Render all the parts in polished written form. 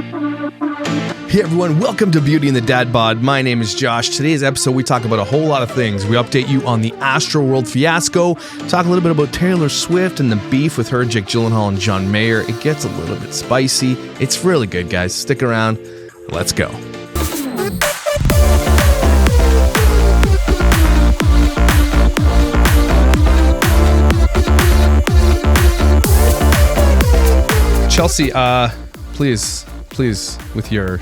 Hey everyone, welcome to Beauty and the Dad Bod. My name is Josh. Today's episode, we talk about a whole lot of things. We update you on the Astroworld fiasco, talk a little bit about Taylor Swift and the beef with her, Jake Gyllenhaal and John Mayer. It gets a little bit spicy. It's really good, guys. Stick around. Let's go. Chelsea, please, with your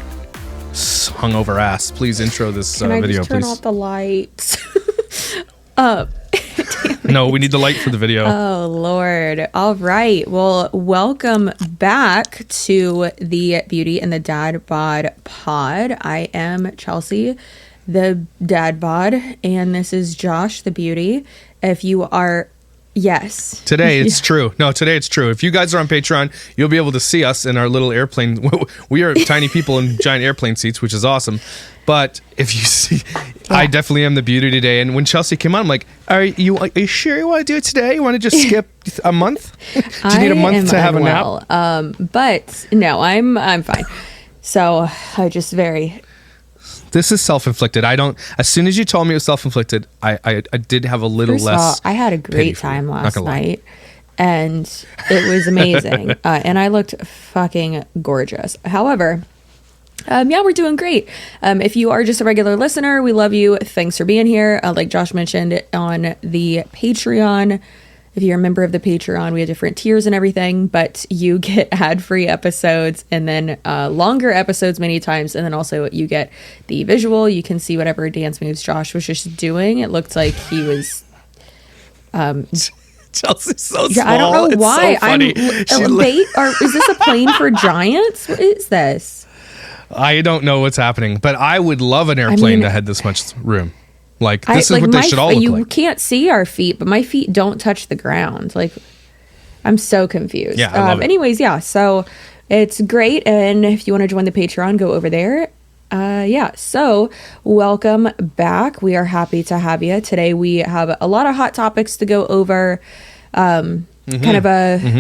hungover ass, please intro this video, please. Can I just turn off the lights? No, we need the light for the video. Oh, Lord. All right. Well, welcome back to the Beauty and the Dad Bod pod. I am Chelsea, the Dad Bod, and this is Josh, the Beauty. If you are... Yes. Today it's true. No, today it's true. If you guys are on Patreon, you'll be able to see us in our little airplane. We are tiny people in giant airplane seats, which is awesome. But if you see, I definitely am the Beauty today. And when Chelsea came on, I'm like, are you sure you want to do it today? You want to just skip a month? Do you need a month to have a nap? But no, I'm fine. So I just This is self-inflicted. As soon as you told me it was self-inflicted, I did have a little First less. Of all, I had a great time last night, and it was amazing. And I looked fucking gorgeous. However, we're doing great. If you are just a regular listener, we love you. Thanks for being here. Like Josh mentioned on the Patreon. If you're a member of the Patreon, we have different tiers and everything, but you get ad-free episodes and then longer episodes many times. And then also you get the visual. You can see whatever dance moves Josh was just doing. It looked like he was... Chelsea's so small. I don't know it's why. So funny. Is this a plane for giants? What is this? I don't know what's happening, but I would love an airplane that had this much room. Like, this is what they should all look like. You can't see our feet, but my feet don't touch the ground. Like, I'm so confused. Yeah, I love it. Anyways, yeah, so it's great. And if you want to join the Patreon, go over there. So welcome back. We are happy to have you. Today we have a lot of hot topics to go over. Kind of a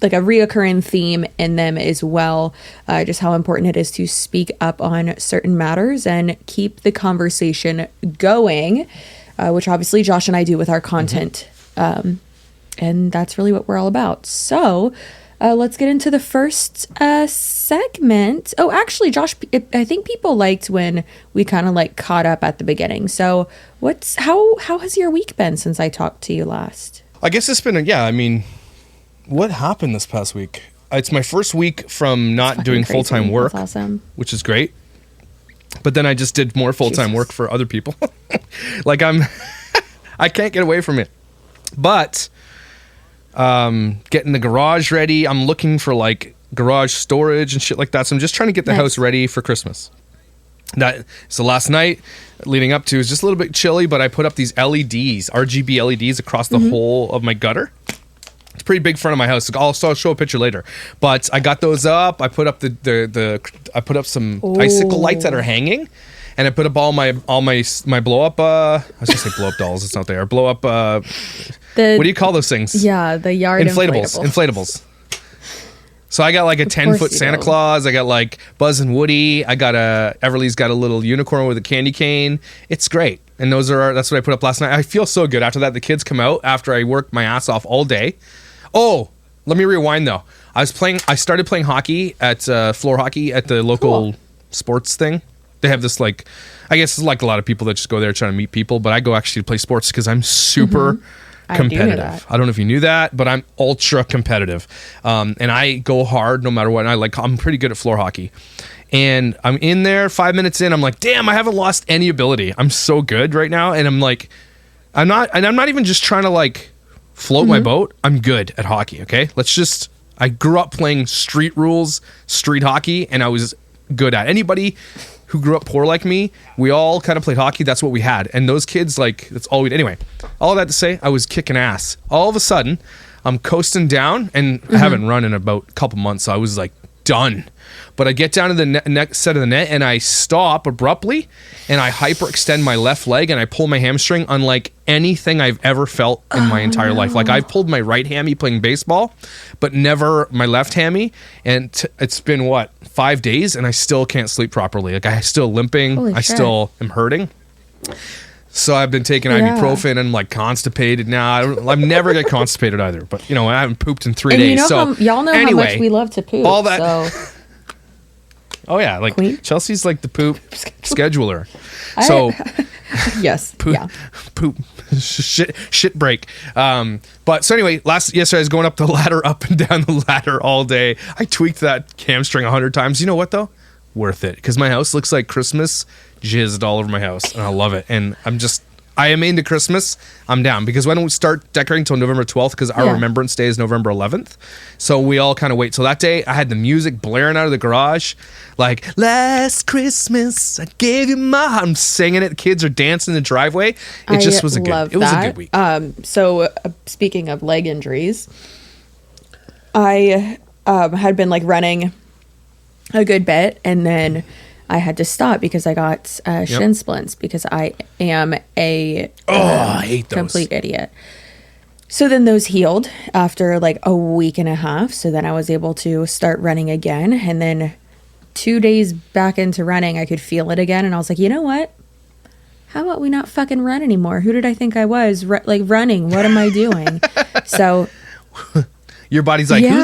reoccurring theme in them as well. Just how important it is to speak up on certain matters and keep the conversation going, which obviously Josh and I do with our content. And that's really what we're all about. So let's get into the first segment. Oh, actually, Josh, I think people liked when we kind of like caught up at the beginning. So how has your week been since I talked to you last? I guess it's been, what happened this past week? It's my first week from not doing full-time work, That's awesome. Which is great. But then I just did more full-time work for other people. Like I can't get away from it. But getting the garage ready. I'm looking for like garage storage and shit like that. So I'm just trying to get the house ready for Christmas. So last night leading up to, it was just a little bit chilly, but I put up these LEDs, RGB LEDs across the whole of my gutter. It's pretty big front of my house. I'll show a picture later. But I got those up. I put up I put up some icicle lights that are hanging, and I put up all my blow up. I was gonna say blow up dolls. It's not there. Blow up. What do you call those things? Yeah, the yard inflatables. So I got like a 10-foot Santa Claus. I got like Buzz and Woody. I got Everly's got a little unicorn with a candy cane. It's great. And that's what I put up last night. I feel so good after that. The kids come out after I worked my ass off all day. Oh, let me rewind though. I started playing hockey at floor hockey at the local sports thing. They have this like, I guess it's like a lot of people that just go there trying to meet people, but I go actually to play sports because I'm super competitive. I don't know if you knew that, but I'm ultra competitive. And I go hard no matter what. And I'm pretty good at floor hockey. And I'm in there 5 minutes in, I'm like, damn, I haven't lost any ability. I'm so good right now. And I'm like, I'm not even just trying to like float my boat. I'm good at hockey. Okay. I grew up playing street rules, street hockey, and I was good at anybody who grew up poor like me. We all kind of played hockey. That's what we had. And those kids, like, that's all we did. Anyway, all that to say, I was kicking ass. All of a sudden, I'm coasting down, and I haven't run in about a couple months. So I was like done. But I get down to the next set of the net and I stop abruptly and I hyperextend my left leg and I pull my hamstring unlike anything I've ever felt in my entire life. Like I've pulled my right hammy playing baseball, but never my left hammy. And it's been 5 days and I still can't sleep properly. Like I'm still limping. Holy I shit. still am hurting. So I've been taking ibuprofen and I'm like constipated now. I'm never get constipated either, but you know, I haven't pooped in 3 days. You know So y'all know anyway, how much we love to poop. all that. So. Oh yeah, like Queen? Chelsea's like the poop scheduler. So Yes. poop, Yeah. poop, shit break. But so anyway, yesterday I was going up the ladder, up and down the ladder all day. I tweaked that hamstring 100 times. You know what though? Worth it, because my house looks like Christmas jizzed all over my house, and I love it. And I am into Christmas. I'm down, because we don't start decorating till November 12th, because our Remembrance Day is November 11th. So we all kind of wait till that day. I had the music blaring out of the garage, like "Last Christmas I gave you my heart." I'm singing it. Kids are dancing in the driveway. It just was a good week. So speaking of leg injuries, I had been like running a good bit, and then I had to stop because I got shin splints, because I am a I hate those. complete idiot. So then those healed after like a week and a half. So then I was able to start running again. And then 2 days back into running, I could feel it again. And I was like, you know what? How about we not fucking run anymore? Who did I think I was? Running. What am I doing? So your body's like, who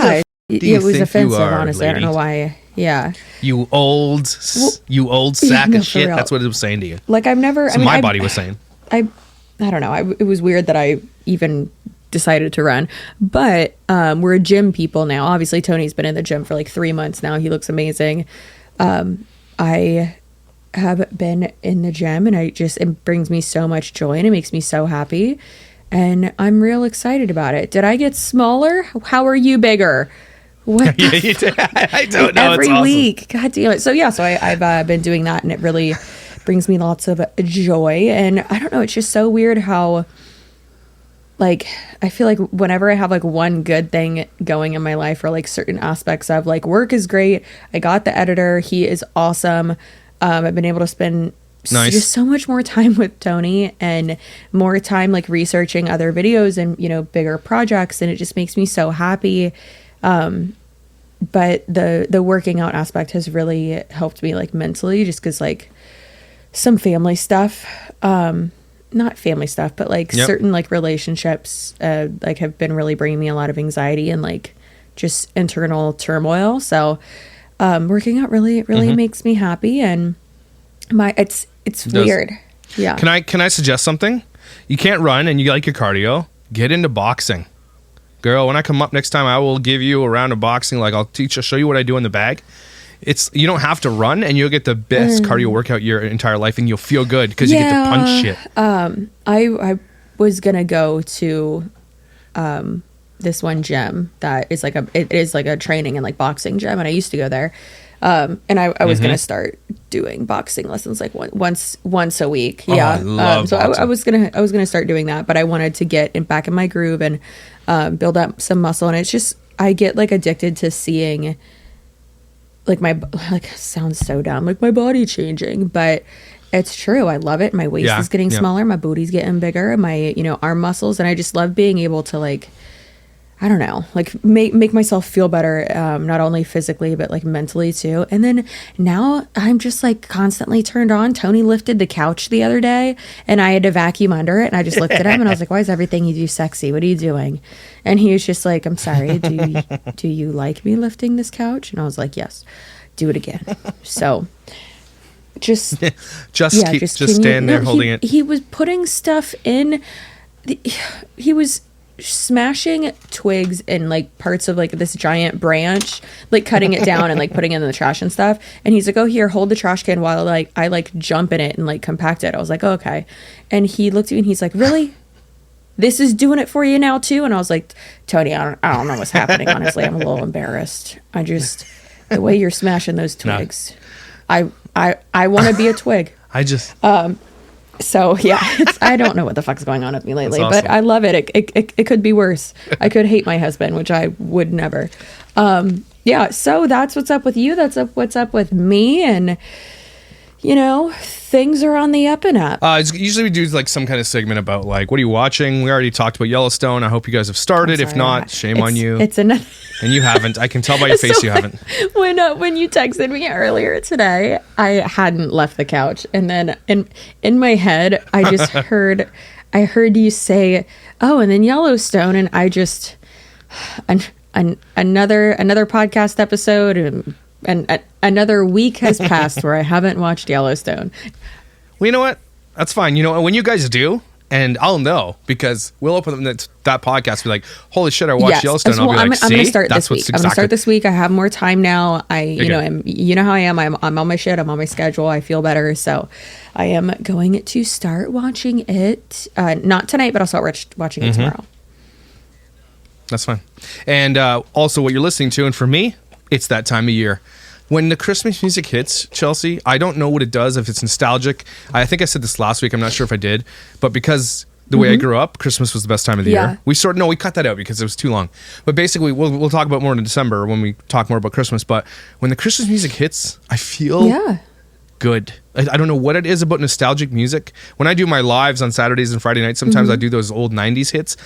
the it was think offensive, you are, honestly. lady? I don't know why. Yeah. You old sack no, of for shit. real. That's what it was saying to you. Like I've never. So my body was saying. I don't know. It was weird that I even decided to run, but we're gym people now. Obviously, Tony's been in the gym for like 3 months now. He looks amazing. I have been in the gym, and it brings me so much joy, and it makes me so happy, and I'm real excited about it. Did I get smaller? How are you bigger? What? I don't know. Every it's awesome. week. God damn it. So yeah, I've been doing that, and it really brings me lots of joy. And I don't know, it's just so weird how, like, I feel like whenever I have like one good thing going in my life, or like certain aspects of like work is great. I got the editor. He is awesome. I've been able to spend just so much more time with Tony, and more time like researching other videos and, you know, bigger projects. And it just makes me so happy. But the working out aspect has really helped me like mentally, just because like some family stuff, not family stuff, but like certain like relationships, like have been really bringing me a lot of anxiety and like just internal turmoil. So, working out really makes me happy, and it's weird. Yeah. Can I suggest something? You can't run and you like your cardio. Get into boxing. Girl, when I come up next time, I will give you a round of boxing. Like I'll show you what I do in the bag. You don't have to run, and you'll get the best cardio workout your entire life, and you'll feel good because you get to punch shit. I was gonna go to this one gym that is it is like a training and like boxing gym, and I used to go there. And I was gonna start doing boxing lessons like once a week. Yeah. I love so boxing. I was gonna start doing that, but I wanted to get back in my groove and build up some muscle. And it's just, I get like addicted to seeing like sounds so dumb, like my body changing, but it's true. I love it. My waist is getting smaller. My booty's getting bigger. My, arm muscles. And I just love being able to like, I don't know, like make myself feel better, not only physically, but like mentally too. And then now I'm just like constantly turned on. Tony lifted the couch the other day and I had to vacuum under it. And I just looked at him and I was like, why is everything you do sexy? What are you doing? And he was just like, I'm sorry. Do you like me lifting this couch? And I was like, yes, do it again. So just stand there holding it. He was putting stuff in. He was smashing twigs and like parts of like this giant branch, like cutting it down and like putting it in the trash and stuff. And he's like, oh, here, hold the trash can while like I like jump in it and like compact it. I was like, oh, okay. And he looked at me and he's like, really? This is doing it for you now too? And I was like, Tony, I don't know what's happening. Honestly, I'm a little embarrassed. The way you're smashing those twigs, no. I want to be a twig. So yeah, I don't know what the fuck's going on with me lately, awesome. But I love it. It could be worse. I could hate my husband, which I would never. yeah, so that's what's up with you. What's up with me. And, things are on the up and up. Usually we do like some kind of segment about like, what are you watching? We already talked about Yellowstone. I hope you guys have started. If not, shame on you. It's another. And you haven't. I can tell by your face you haven't. When you texted me earlier today, I hadn't left the couch, and then in my head, I just heard you say, "Oh," and then Yellowstone, and I just another podcast episode, and another week has passed where I haven't watched Yellowstone. Well, you know what? That's fine. When you guys do, and I'll know, because we'll open that podcast and be like, holy shit, I watched Yellowstone. Well, I'll be like, I'm going to start this week. I'm going to start this week. I have more time now. You know how I am. I'm on my shit. I'm on my schedule. I feel better. So I am going to start watching it. Not tonight, but I'll start watching it tomorrow. That's fine. And also what you're listening to, and for me, it's that time of year. When the Christmas music hits, Chelsea, I don't know what it does, if it's nostalgic. I think I said this last week. I'm not sure if I did. But because the way I grew up, Christmas was the best time of the year. We cut that out because it was too long. But basically, we'll talk about more in December when we talk more about Christmas. But when the Christmas music hits, I feel good. I don't know what it is about nostalgic music. When I do my lives on Saturdays and Friday nights, sometimes I do those old 90s hits.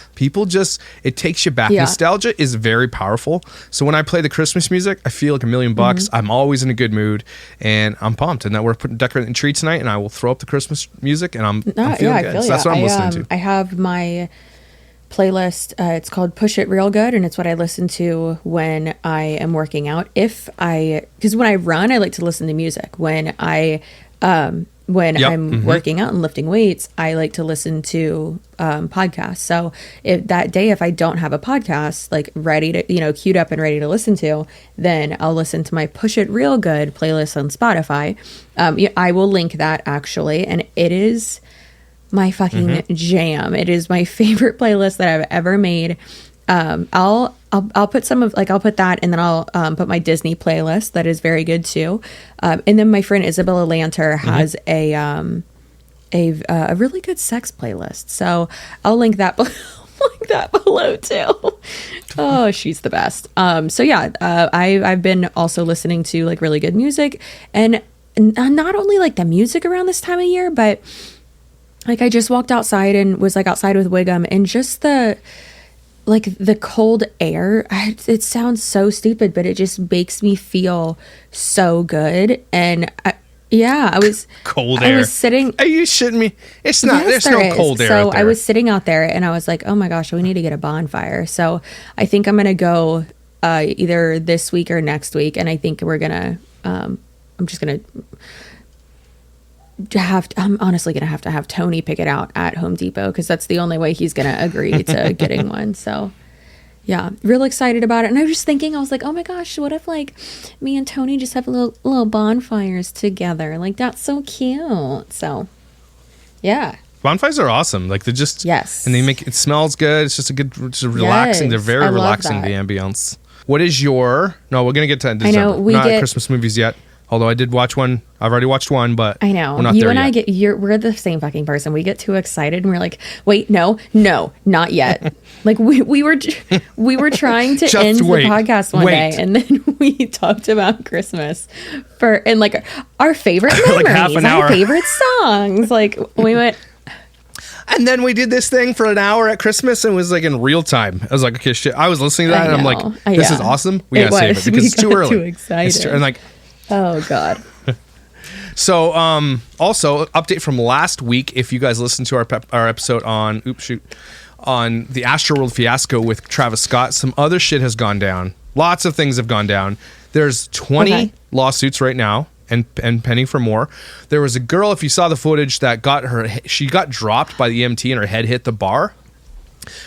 It takes you back. Nostalgia is very powerful. So when I play the Christmas music, I feel like $1,000,000. I'm always in a good mood, and I'm pumped. And that we're decorating the tree tonight, and I will throw up the Christmas music, and I'm feeling good. So that's what I'm listening to. I have my playlist. It's called Push It Real Good, and it's what I listen to when I am working out. Because when I run, I like to listen to music. When I'm working out and lifting weights, I like to listen to podcasts. So if I don't have a podcast like ready to, queued up and ready to listen to, then I'll listen to my Push It Real Good playlist on Spotify. I will link that actually, and it is my fucking jam. It is my favorite playlist that I've ever made. I'll put I'll put that, and then I'll put my Disney playlist that is very good too. And then my friend Isabella Lanter has a really good sex playlist. So I'll link that below too. Oh, she's the best. I've been also listening to like really good music, and not only like the music around this time of year, but like I just walked outside and was like outside with Wiggum, and just the cold air. It sounds so stupid, but it just makes me feel so good. And I was cold air. I was sitting. Are you shitting me? It's not. Yes, there's no cold air. So out there. I was sitting out there, and I was like, "Oh my gosh, we need to get a bonfire." So I think I'm gonna go either this week or next week, and I think we're gonna. I'm just gonna. I'm honestly gonna have to have Tony pick it out at Home Depot, because that's the only way he's gonna agree to getting one. So yeah, real excited about it. And I was just thinking, I was like, oh my gosh, what if like me and Tony just have little bonfires together? Like, that's so cute. So yeah, bonfires are awesome. Like, they're just, and it smells good. It's just relaxing. They're very relaxing, the ambience. What is we're gonna get to December. I know not Christmas movies yet. Although I did watch one. I've already watched one, but I know. We're not you there and yet. we're the same fucking person. We get too excited and we're like, wait, no, not yet. Like we were trying to end the podcast one day, and then we talked about Christmas and like our favorite memories, like half an hour. Our favorite songs. Like we went. And then we did this thing for an hour at Christmas, and it was like in real time. I was like, okay, shit. I was listening to that, and I'm like, this is awesome. We gotta save it because it's too early. Too excited. And like, oh god. So, also update from last week. If you guys listened to our episode on the Astroworld fiasco with Travis Scott, some other shit has gone down. Lots of things have gone down. There's 20 lawsuits right now, and pending for more. There was a girl, if you saw the footage, that she got dropped by the EMT and her head hit the bar.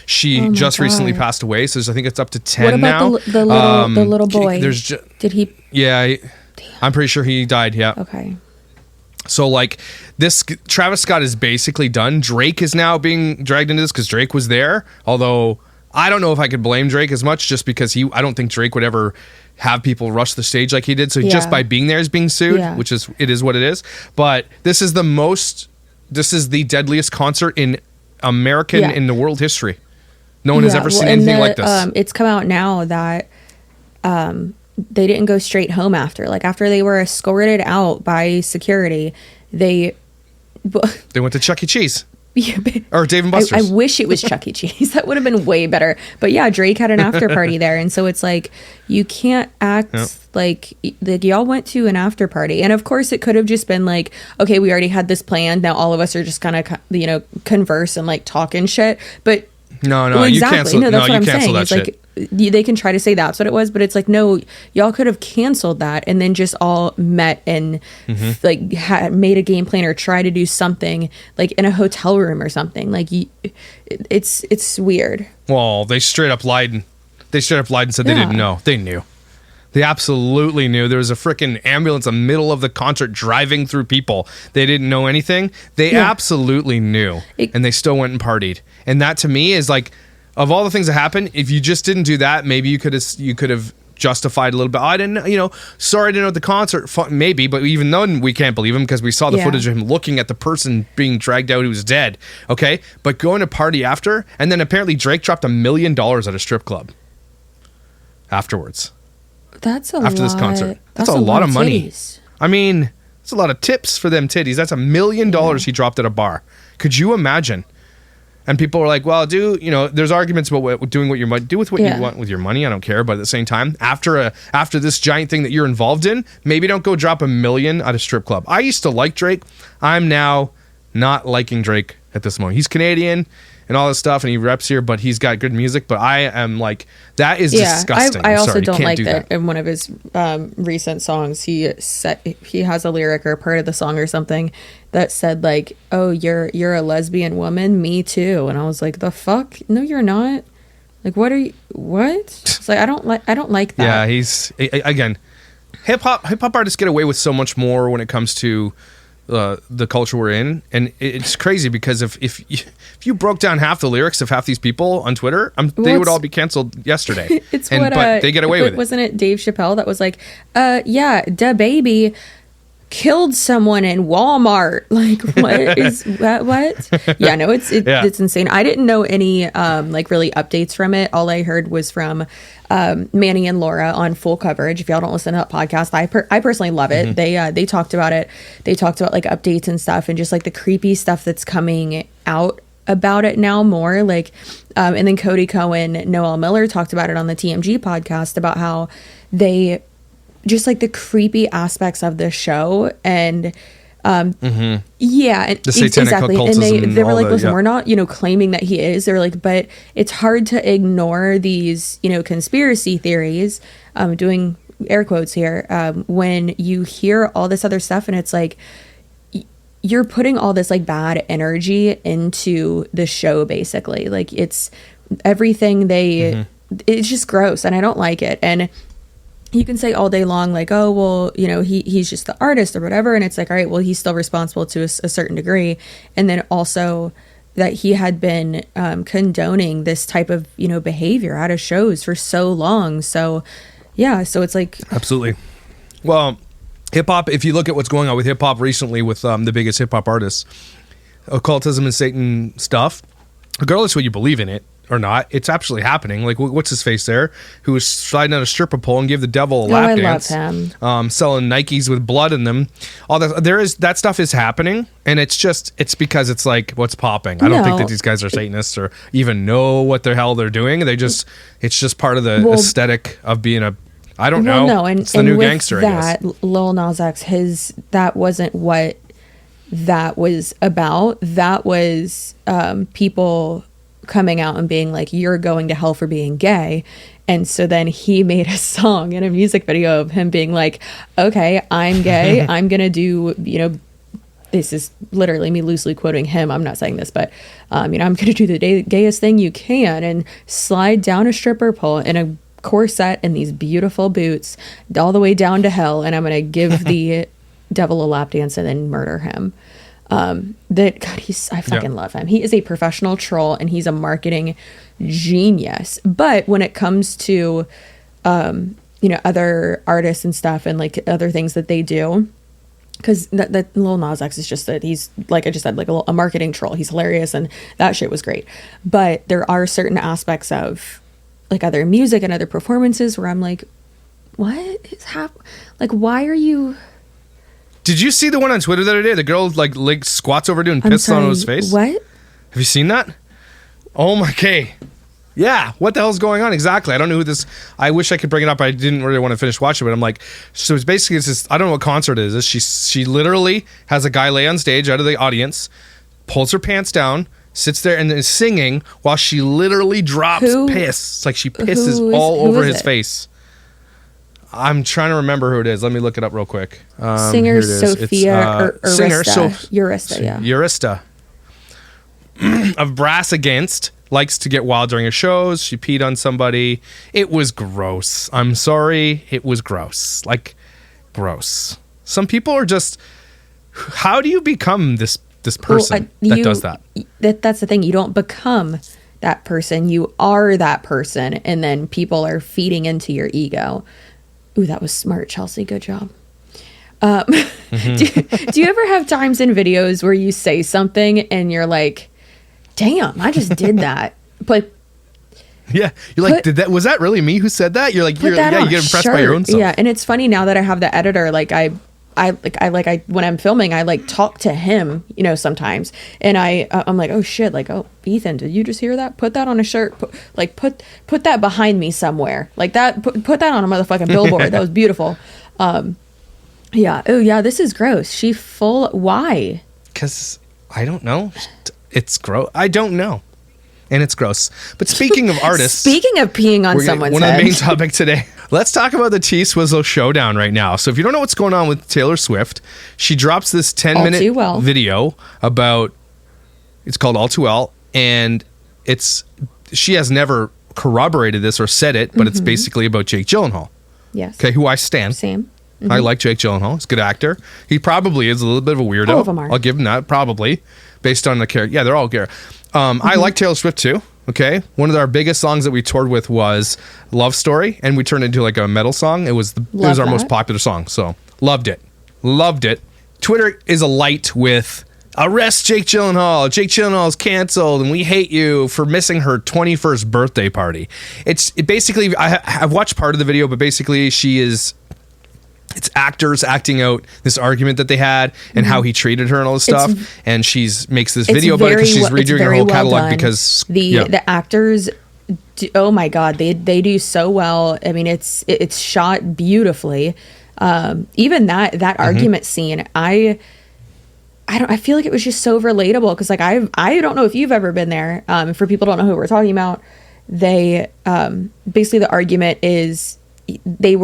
She just recently passed away, so I think it's up to 10 now. What about the little boy? Did he? Yeah, I'm pretty sure he died. Yeah. Okay. So like this, Travis Scott is basically done. Drake is now being dragged into this because Drake was there. Although I don't know if I could blame Drake as much, just because I don't think Drake would ever have people rush the stage like he did. So just by being there is being sued, which is what it is. But this is the deadliest concert in in the world history. No one has ever seen anything like this. It's come out now that they didn't go straight home after. Like after they were escorted out by security, they went to Chuck E. Cheese. Yeah, or Dave and Buster's. I wish it was Chuck E. Cheese. That would have been way better. But yeah, Drake had an after party there, and so it's like you can't act like y'all went to an after party. And of course, it could have just been like, okay, we already had this planned. Now all of us are just gonna converse and like talk and shit. But no, well, exactly. you cancel. No, that's no, what you I'm cancel saying. that It's shit. like they can try to say that's what it was, but it's like, no, y'all could have canceled that and then just all met and like made a game plan or try to do something like in a hotel room or something. Like it's weird. Well, they straight up lied. They straight up lied and said they didn't know. They knew. They absolutely knew. There was a freaking ambulance in the middle of the concert driving through people. They didn't know anything. They absolutely knew. And they still went and partied. And that to me is like, of all the things that happened, if you just didn't do that, maybe you could have justified a little bit. I didn't, sorry I didn't know at the concert. Maybe, but even then we can't believe him because we saw the footage of him looking at the person being dragged out who was dead. Okay, but going to party after, and then apparently Drake dropped $1 million at a strip club afterwards. That's after this concert. That's a lot of money. Titties. I mean, it's a lot of tips for them titties. That's $1 million he dropped at a bar. Could you imagine? And people are like, well, there's arguments about doing what you might do with what you want with your money. I don't care. But at the same time, after this giant thing that you're involved in, maybe don't go drop $1 million at a strip club. I used to like Drake. I'm now not liking Drake at this moment. He's Canadian and all this stuff, and he reps here, but he's got good music. But I am like, that is disgusting. I also don't like that. In one of his recent songs, he has a lyric or a part of the song or something that said like, "Oh, you're a lesbian woman, me too," and I was like, "The fuck? No, you're not." Like, what are you? What? It's like I don't like that. Yeah, he's again, hip hop artists get away with so much more when it comes to the culture we're in, and it's crazy because if you broke down half the lyrics of half these people on Twitter, they would all be canceled yesterday. But they get away with it. Wasn't it Dave Chappelle that was like, yeah, da baby killed someone in Walmart? Like, what is that? What? Yeah, no, it's insane. I didn't know any like really updates from it. All I heard was from Manny and Laura on Full Coverage. If y'all don't listen to that podcast, I personally love it. They talked about it. They talked about like updates and stuff and just like the creepy stuff that's coming out about it now more. Like, and then Cody Cohen, Noel Miller talked about it on the TMG podcast about how they just like the creepy aspects of the show and yeah, and the satanic occultism, and they were like, listen, we're not claiming that he is. They're like, but it's hard to ignore these conspiracy theories, doing air quotes here, when you hear all this other stuff and it's like you're putting all this like bad energy into the show basically. Like it's everything it's just gross and I don't like it. And you can say all day long, like, oh, well, he's just the artist or whatever. And it's like, all right, well, he's still responsible to a certain degree. And then also that he had been condoning this type of, behavior out of shows for so long. So, yeah, so it's like. Absolutely. Well, hip hop, if you look at what's going on with hip hop recently with the biggest hip hop artists, occultism and Satan stuff, regardless of what you believe in it or not, it's actually happening. Like, what's his face there, who was sliding on a stripper pole and gave the devil a lap dance. I love him. Selling Nikes with blood in them. All that that stuff is happening, and it's because it's like what's popping. I don't think that these guys are Satanists or even know what the hell they're doing. It's just part of the aesthetic of being a. I don't know. No, and it's the new with gangster. That, I guess. Lil Nas X, that wasn't what that was about. That was people coming out and being like, you're going to hell for being gay. And so then he made a song and a music video of him being like, okay, I'm gay. I'm going to do, this is literally me loosely quoting him. I'm not saying this, but, I'm going to do the gayest thing you can and slide down a stripper pole in a corset and these beautiful boots all the way down to hell. And I'm going to give the devil a lap dance and then murder him. I fucking love him. He is a professional troll and he's a marketing genius. But when it comes to, other artists and stuff and like other things that they do, because that Lil Nas X is just that he's, like I just said, like a marketing troll. He's hilarious and that shit was great. But there are certain aspects of like other music and other performances where I'm like, what is like, why are you? Did you see the one on Twitter the other day? The girl like squats over doing piss on his face. What? Have you seen that? Oh my K. Yeah, what the hell's going on exactly? I don't know who this. I wish I could bring it up. I didn't really want to finish watching it, but I'm like, so it's basically this. I don't know what concert it is. She literally has a guy lay on stage out of the audience, pulls her pants down, sits there and is singing while she literally drops piss. It's like she pisses all over his face. I'm trying to remember who it is. Let me look it up real quick. Singer Sophia Urista. Yeah. Urista of Brass Against. Likes to get wild during her shows. She peed on somebody. It was gross. I'm sorry. It was gross. Like, gross. Some people are just... How do you become this person that does that? That's the thing. You don't become that person. You are that person. And then people are feeding into your ego. Ooh, that was smart, Chelsea. Good job. Mm-hmm. Do you ever have times in videos where you say something and you're like... Damn, I just did that. But yeah, you're like, was that really me who said that? You're like, you get impressed by your own self. Yeah, and it's funny now that I have the editor. Like I when I'm filming, I like talk to him, sometimes, and I'm like, oh shit, like, oh Ethan, did you just hear that? Put that on a shirt. Put that behind me somewhere, like that. Put that on a motherfucking billboard. That was beautiful. Yeah. Oh yeah, this is gross. Why? Because I don't know. It's gross. I don't know. And it's gross. But speaking of artists... Speaking of peeing on someone's head... One of the main topic today. Let's talk about the T-Swizzle showdown right now. So if you don't know what's going on with Taylor Swift, she drops this 10-minute video about... It's called All Too Well. And she has never corroborated this or said it, but it's basically about Jake Gyllenhaal. Yes. Okay, who I stan. Same. Mm-hmm. I like Jake Gyllenhaal. He's a good actor. He probably is a little bit of a weirdo. All of them are. I'll give him that, probably. Based on the character. Yeah, they're all good. I like Taylor Swift too. Okay. One of our biggest songs that we toured with was Love Story, and we turned it into like a metal song. It was our most popular song. So loved it. Loved it. Twitter is alight with arrest Jake Gyllenhaal. Jake Gyllenhaal is canceled and we hate you for missing her 21st birthday party. Basically, I've watched part of the video, but basically it's actors acting out this argument that they had and how he treated her and all this stuff. And makes this video about it because she's redoing her whole catalog because the actors, oh my God, they do so well. I mean, it's shot beautifully. Even that argument scene, I feel like it was just so relatable because like I don't know if you've ever been there. For people who don't know who we're talking about, they basically the argument is. There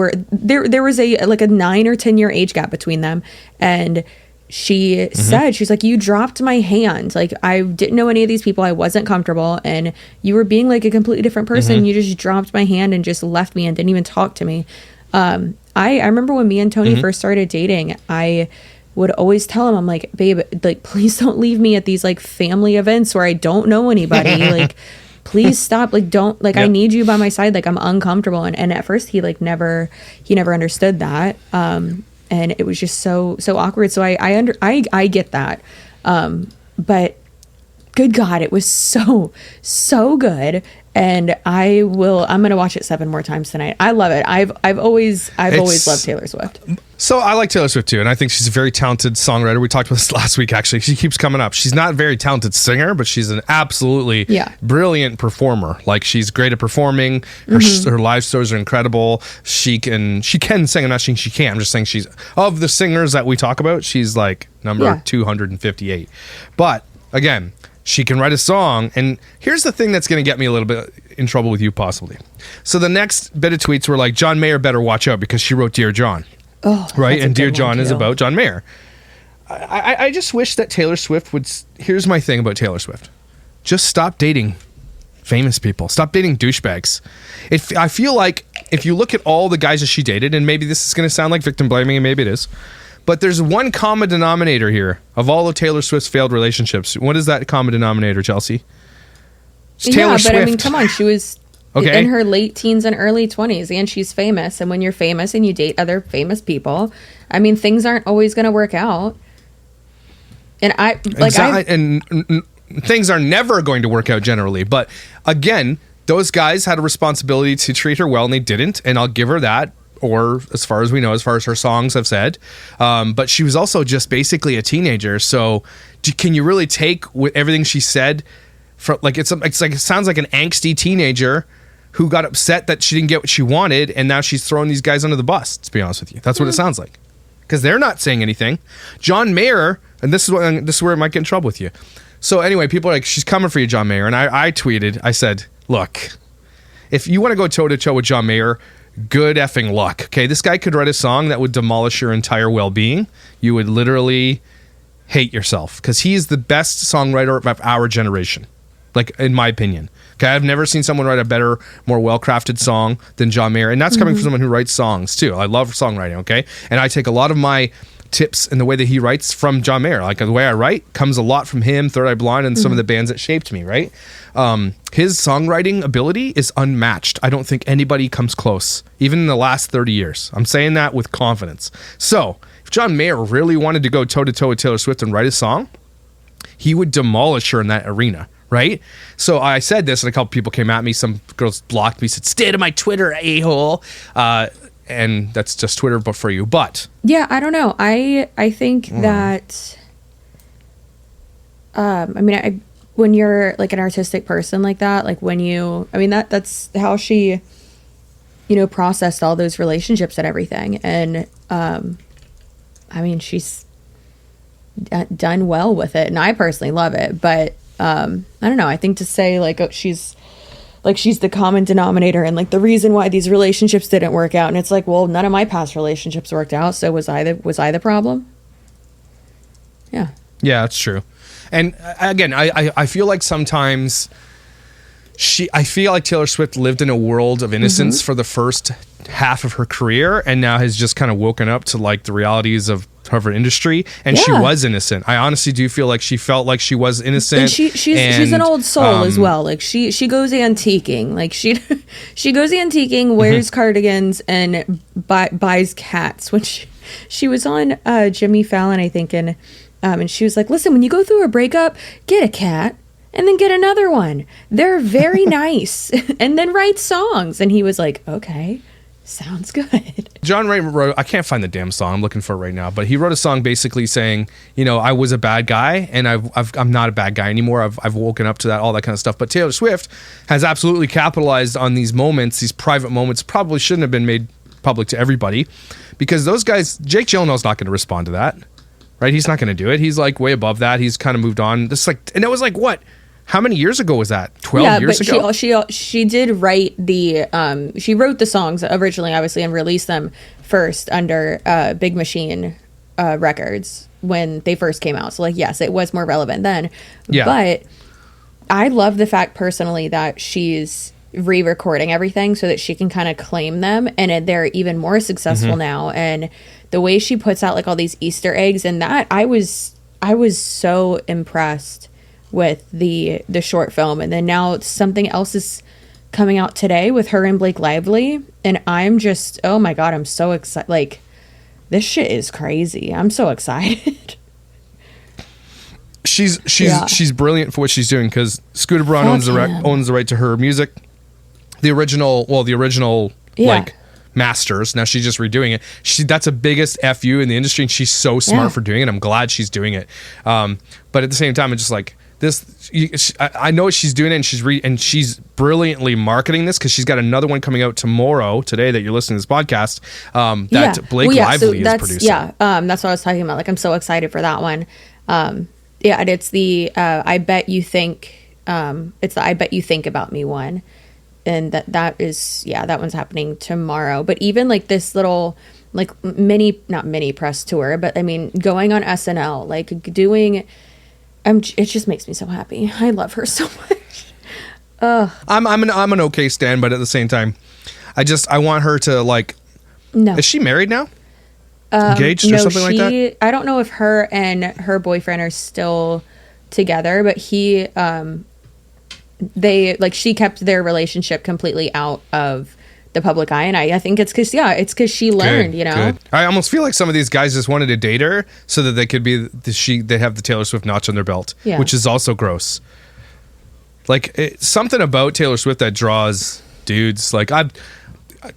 was a 9 or 10 year age gap between them, and she said, she's like, you dropped my hand, like I didn't know any of these people, I wasn't comfortable, and you were being like a completely different person. You just dropped my hand and just left me and didn't even talk to me. I remember when me and Tony first started dating, I would always tell him, I'm like, babe, like please don't leave me at these like family events where I don't know anybody. Like please stop. Like, don't, like, I need you by my side. Like, I'm uncomfortable. And at first he never understood that. And it was just so awkward. So I get that. But good God, it was so good. And I'm going to watch it 7 more times tonight. I love it. I've always loved Taylor Swift. So I like Taylor Swift too. And I think she's a very talented songwriter. We talked about this last week, actually. She keeps coming up. She's not a very talented singer, but she's an absolutely brilliant performer. Like she's great at performing. Her live shows are incredible. She can sing. I'm not saying she can't. I'm just saying she's, of the singers that we talk about, she's like number 258. But again, she can write a song, and here's the thing that's going to get me a little bit in trouble with you, possibly. So the next bit of tweets were like, John Mayer better watch out because she wrote Dear John. Oh, right? And Dear John is about John Mayer. I just wish that Taylor Swift would... Here's my thing about Taylor Swift. Just stop dating famous people. Stop dating douchebags. I feel like if you look at all the guys that she dated, and maybe this is going to sound like victim blaming, and maybe it is, but there's one common denominator here of all of Taylor Swift's failed relationships. What is that common denominator, Chelsea? It's Taylor Swift. I mean, come on. She was in her late teens and early 20s, and she's famous. And when you're famous and you date other famous people, I mean, things aren't always going to work out. And things are never going to work out generally. But again, those guys had a responsibility to treat her well, and they didn't. And I'll give her that. or as far as we know, as far as her songs have said. But she was also just basically a teenager. So can you really take everything she said from like, it sounds like an angsty teenager who got upset that she didn't get what she wanted, and now she's throwing these guys under the bus, to be honest with you. That's what it sounds like. Because they're not saying anything. John Mayer, and this is where it might get in trouble with you. So anyway, people are like, she's coming for you, John Mayer. And I tweeted, I said, look, if you want to go toe-to-toe with John Mayer, good effing luck. Okay, this guy could write a song that would demolish your entire well-being. You would literally hate yourself. Because he's the best songwriter of our generation. Like, in my opinion. Okay, I've never seen someone write a better, more well-crafted song than John Mayer. And that's coming from someone who writes songs, too. I love songwriting, okay? And I take a lot of my tips in the way that he writes from John Mayer. Like, the way I write comes a lot from him, Third Eye Blind, and some of the bands that shaped me, right? His songwriting ability is unmatched. I don't think anybody comes close, even in the last 30 years. I'm saying that with confidence. So, if John Mayer really wanted to go toe-to-toe with Taylor Swift and write a song, he would demolish her in that arena. Right? So I said this, and a couple people came at me. Some girls blocked me, said, stay to my Twitter, a-hole. And that's just Twitter, but for you. But yeah, I don't know. I think that, when you're like an artistic person like that, like when that's how she, processed all those relationships and everything. And, she's done well with it. And I personally love it, but I don't know. I think to say she's the common denominator and like the reason why these relationships didn't work out. And it's like, well, none of my past relationships worked out. So was I the problem? Yeah. Yeah, that's true. And again, I feel like sometimes I feel like Taylor Swift lived in a world of innocence for the first half of her career, and now has just kind of woken up to like the realities of her industry, and she was innocent. I honestly do feel like she felt like she was innocent. And she's an old soul as well. Like she goes antiquing. Like she goes antiquing, wears cardigans, and buys cats. When she was on Jimmy Fallon, I think, and she was like, "Listen, when you go through a breakup, get a cat." And then get another one. They're very nice. And then write songs. And he was like, okay, sounds good. John Ray wrote, I can't find the damn song, I'm looking for it right now, but he wrote a song basically saying, I was a bad guy, and I'm not a bad guy anymore. I've woken up to that, all that kind of stuff. But Taylor Swift has absolutely capitalized on these moments, these private moments, probably shouldn't have been made public to everybody, because those guys, Jake Gyllenhaal's not going to respond to that, right? He's not going to do it. He's like way above that. He's kind of moved on. And it was like, what? How many years ago was that? 12 years ago? She did write she wrote the songs originally, obviously, and released them first under Big Machine Records when they first came out. So, like, yes, it was more relevant then. Yeah. But I love the fact personally that she's re-recording everything so that she can kind of claim them, and they're even more successful now. And the way she puts out like all these Easter eggs and that, I was so impressed with the short film. And then now something else is coming out today with her and Blake Lively, and I'm just, oh my god, I'm so excited. Like, this shit is crazy. I'm so excited. She's brilliant for what she's doing, because Scooter Braun owns the right to her music, the original like masters. Now she's just redoing it. That's the biggest FU in the industry, and she's so smart for doing it. I'm glad she's doing it. But at the same time, it's just like this. I know what she's doing, and she's brilliantly marketing this, because she's got another one coming out today that you're listening to this podcast. That Blake Lively is producing. Yeah, that's what I was talking about. Like, I'm so excited for that one. And it's the I bet you think about me one. And that one's happening tomorrow. But even like this little like not mini press tour, but I mean going on SNL, like doing, it just makes me so happy. I love her so much. I'm an okay stan, but at the same time, I want her to like. No, is she married now? Engaged or something like that? I don't know if her and her boyfriend are still together, but he she kept their relationship completely out of the public eye, and I think it's because she learned. Good. I almost feel like some of these guys just wanted to date her so that they could be they have the Taylor Swift notch on their belt, which is also gross. Like, something about Taylor Swift that draws dudes. Like,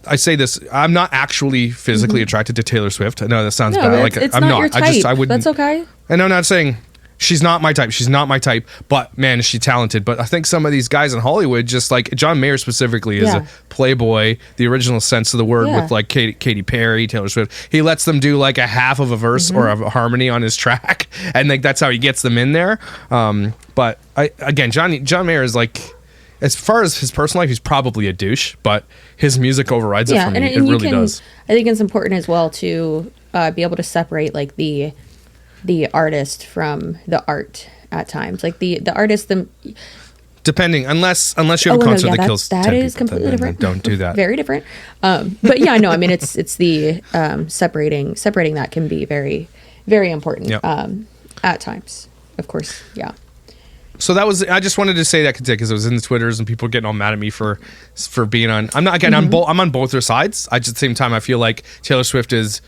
I say this, I'm not actually physically attracted to Taylor Swift. I know that sounds bad. Like it's I'm not not. your type. I wouldn't. That's okay. And I'm not saying she's not my type. She's not my type. But man, is she talented. But I think some of these guys in Hollywood, just like John Mayer specifically, is a playboy, the original sense of the word, with like Katy Perry, Taylor Swift. He lets them do like a half of a verse or a harmony on his track, and like that's how he gets them in there. But John Mayer is like, as far as his personal life, he's probably a douche, but his music overrides it for me. It really does. I think it's important as well to be able to separate like the artist from the art at times. Like the artist, depending, unless you have a concert that kills 10 people, completely different. Don't do that. Very different. But yeah, no, I mean it's the separating that can be very, very important at times. Of course, yeah. So I just wanted to say that because it was in the Twitters and people were getting all mad at me for being on. I'm on both their sides. At the same time, I feel like Taylor Swift is.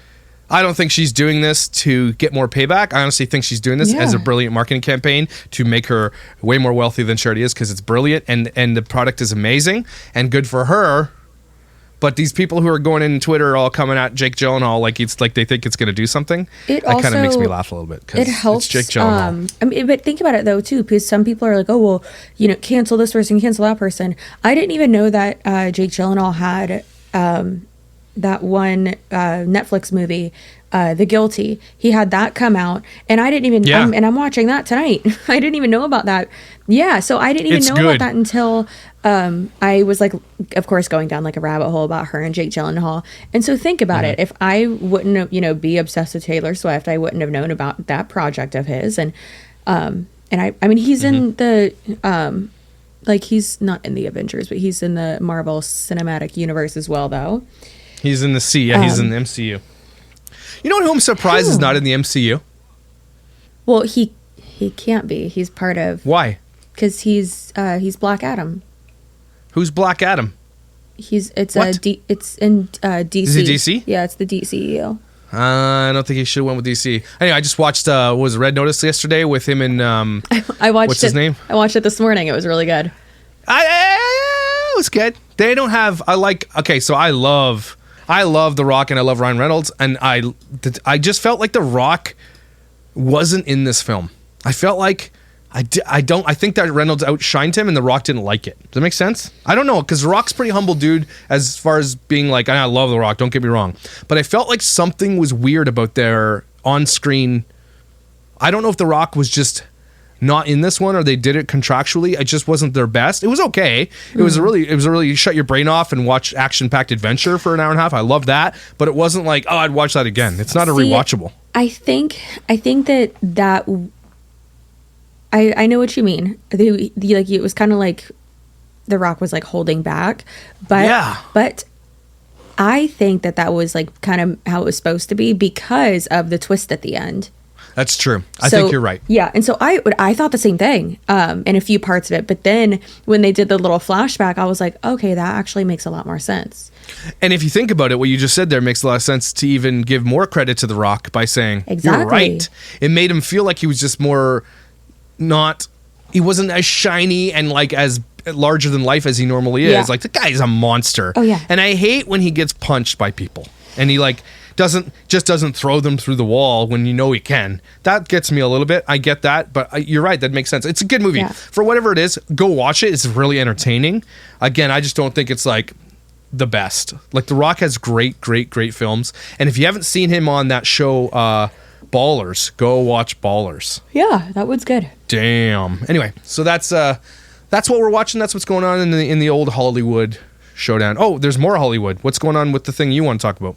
I don't think she's doing this to get more payback. I honestly think she's doing this as a brilliant marketing campaign to make her way more wealthy than she already is, because it's brilliant and the product is amazing and good for her. But these people who are going in Twitter are all coming at Jake Gyllenhaal like it's like they think it's going to do something. That kind of makes me laugh a little bit, because it helps. It's Jake Gyllenhaal. I mean, but think about it though too, because some people are like, oh well, cancel this person, cancel that person. I didn't even know that Jake Gyllenhaal had that one Netflix movie, The Guilty. He had that come out, and I didn't even. And I'm watching that tonight. I didn't even know about that. Yeah, so I didn't even know about that until I was like, of course, going down like a rabbit hole about her and Jake Gyllenhaal. And so think about it. If I wouldn't, be obsessed with Taylor Swift, I wouldn't have known about that project of his. And I mean, he's in the like he's not in the Avengers, but he's in the Marvel Cinematic Universe as well, though. He's in the he's in the MCU. You know who I'm surprised is not in the MCU? Well, he can't be. He's part of. Why? Because he's Black Adam. Who's Black Adam? It's in DC. Is it DC? Yeah, it's the DCEU. I don't think he should have went with DC. Anyway, I just watched what was it, Red Notice yesterday with him and I watched what's his name? I watched it this morning. It was really good. It was good. They don't have. So I love The Rock and I love Ryan Reynolds, and I just felt like The Rock wasn't in this film. I felt like I think that Reynolds outshined him and The Rock didn't like it. Does that make sense? I don't know, because The Rock's a pretty humble dude as far as being like, I love The Rock, don't get me wrong. But I felt like something was weird about their on-screen. I don't know if The Rock was just not in this one or they did it contractually. It just wasn't their best. It was okay. It was a really shut your brain off and watch action-packed adventure for an hour and a half. I love that. But it wasn't like, oh, I'd watch that again. It's not a rewatchable. I think that I know what you mean. It was kind of like The Rock was like holding back, but I think that was like kind of how it was supposed to be because of the twist at the end. That's true. I think you're right. Yeah, and so I thought the same thing in a few parts of it, but then when they did the little flashback, I was like, okay, that actually makes a lot more sense. And if you think about it, what you just said there makes a lot of sense to even give more credit to The Rock by saying, exactly. You're right. It made him feel like he was just more he wasn't as shiny and like as larger than life as he normally is. Yeah. Like, the guy's a monster. Oh, yeah. And I hate when he gets punched by people and he like doesn't throw them through the wall when you know he can. That gets me a little bit. I get that, but you're right. That makes sense. It's a good movie. Yeah. For whatever it is, go watch it. It's really entertaining. Again, I just don't think it's like the best. Like, The Rock has great films. And if you haven't seen him on that show, Ballers, go watch Ballers. Yeah, that one's good. Damn. Anyway, so that's what we're watching. That's what's going on in the old Hollywood showdown. Oh, there's more Hollywood. What's going on with the thing you want to talk about?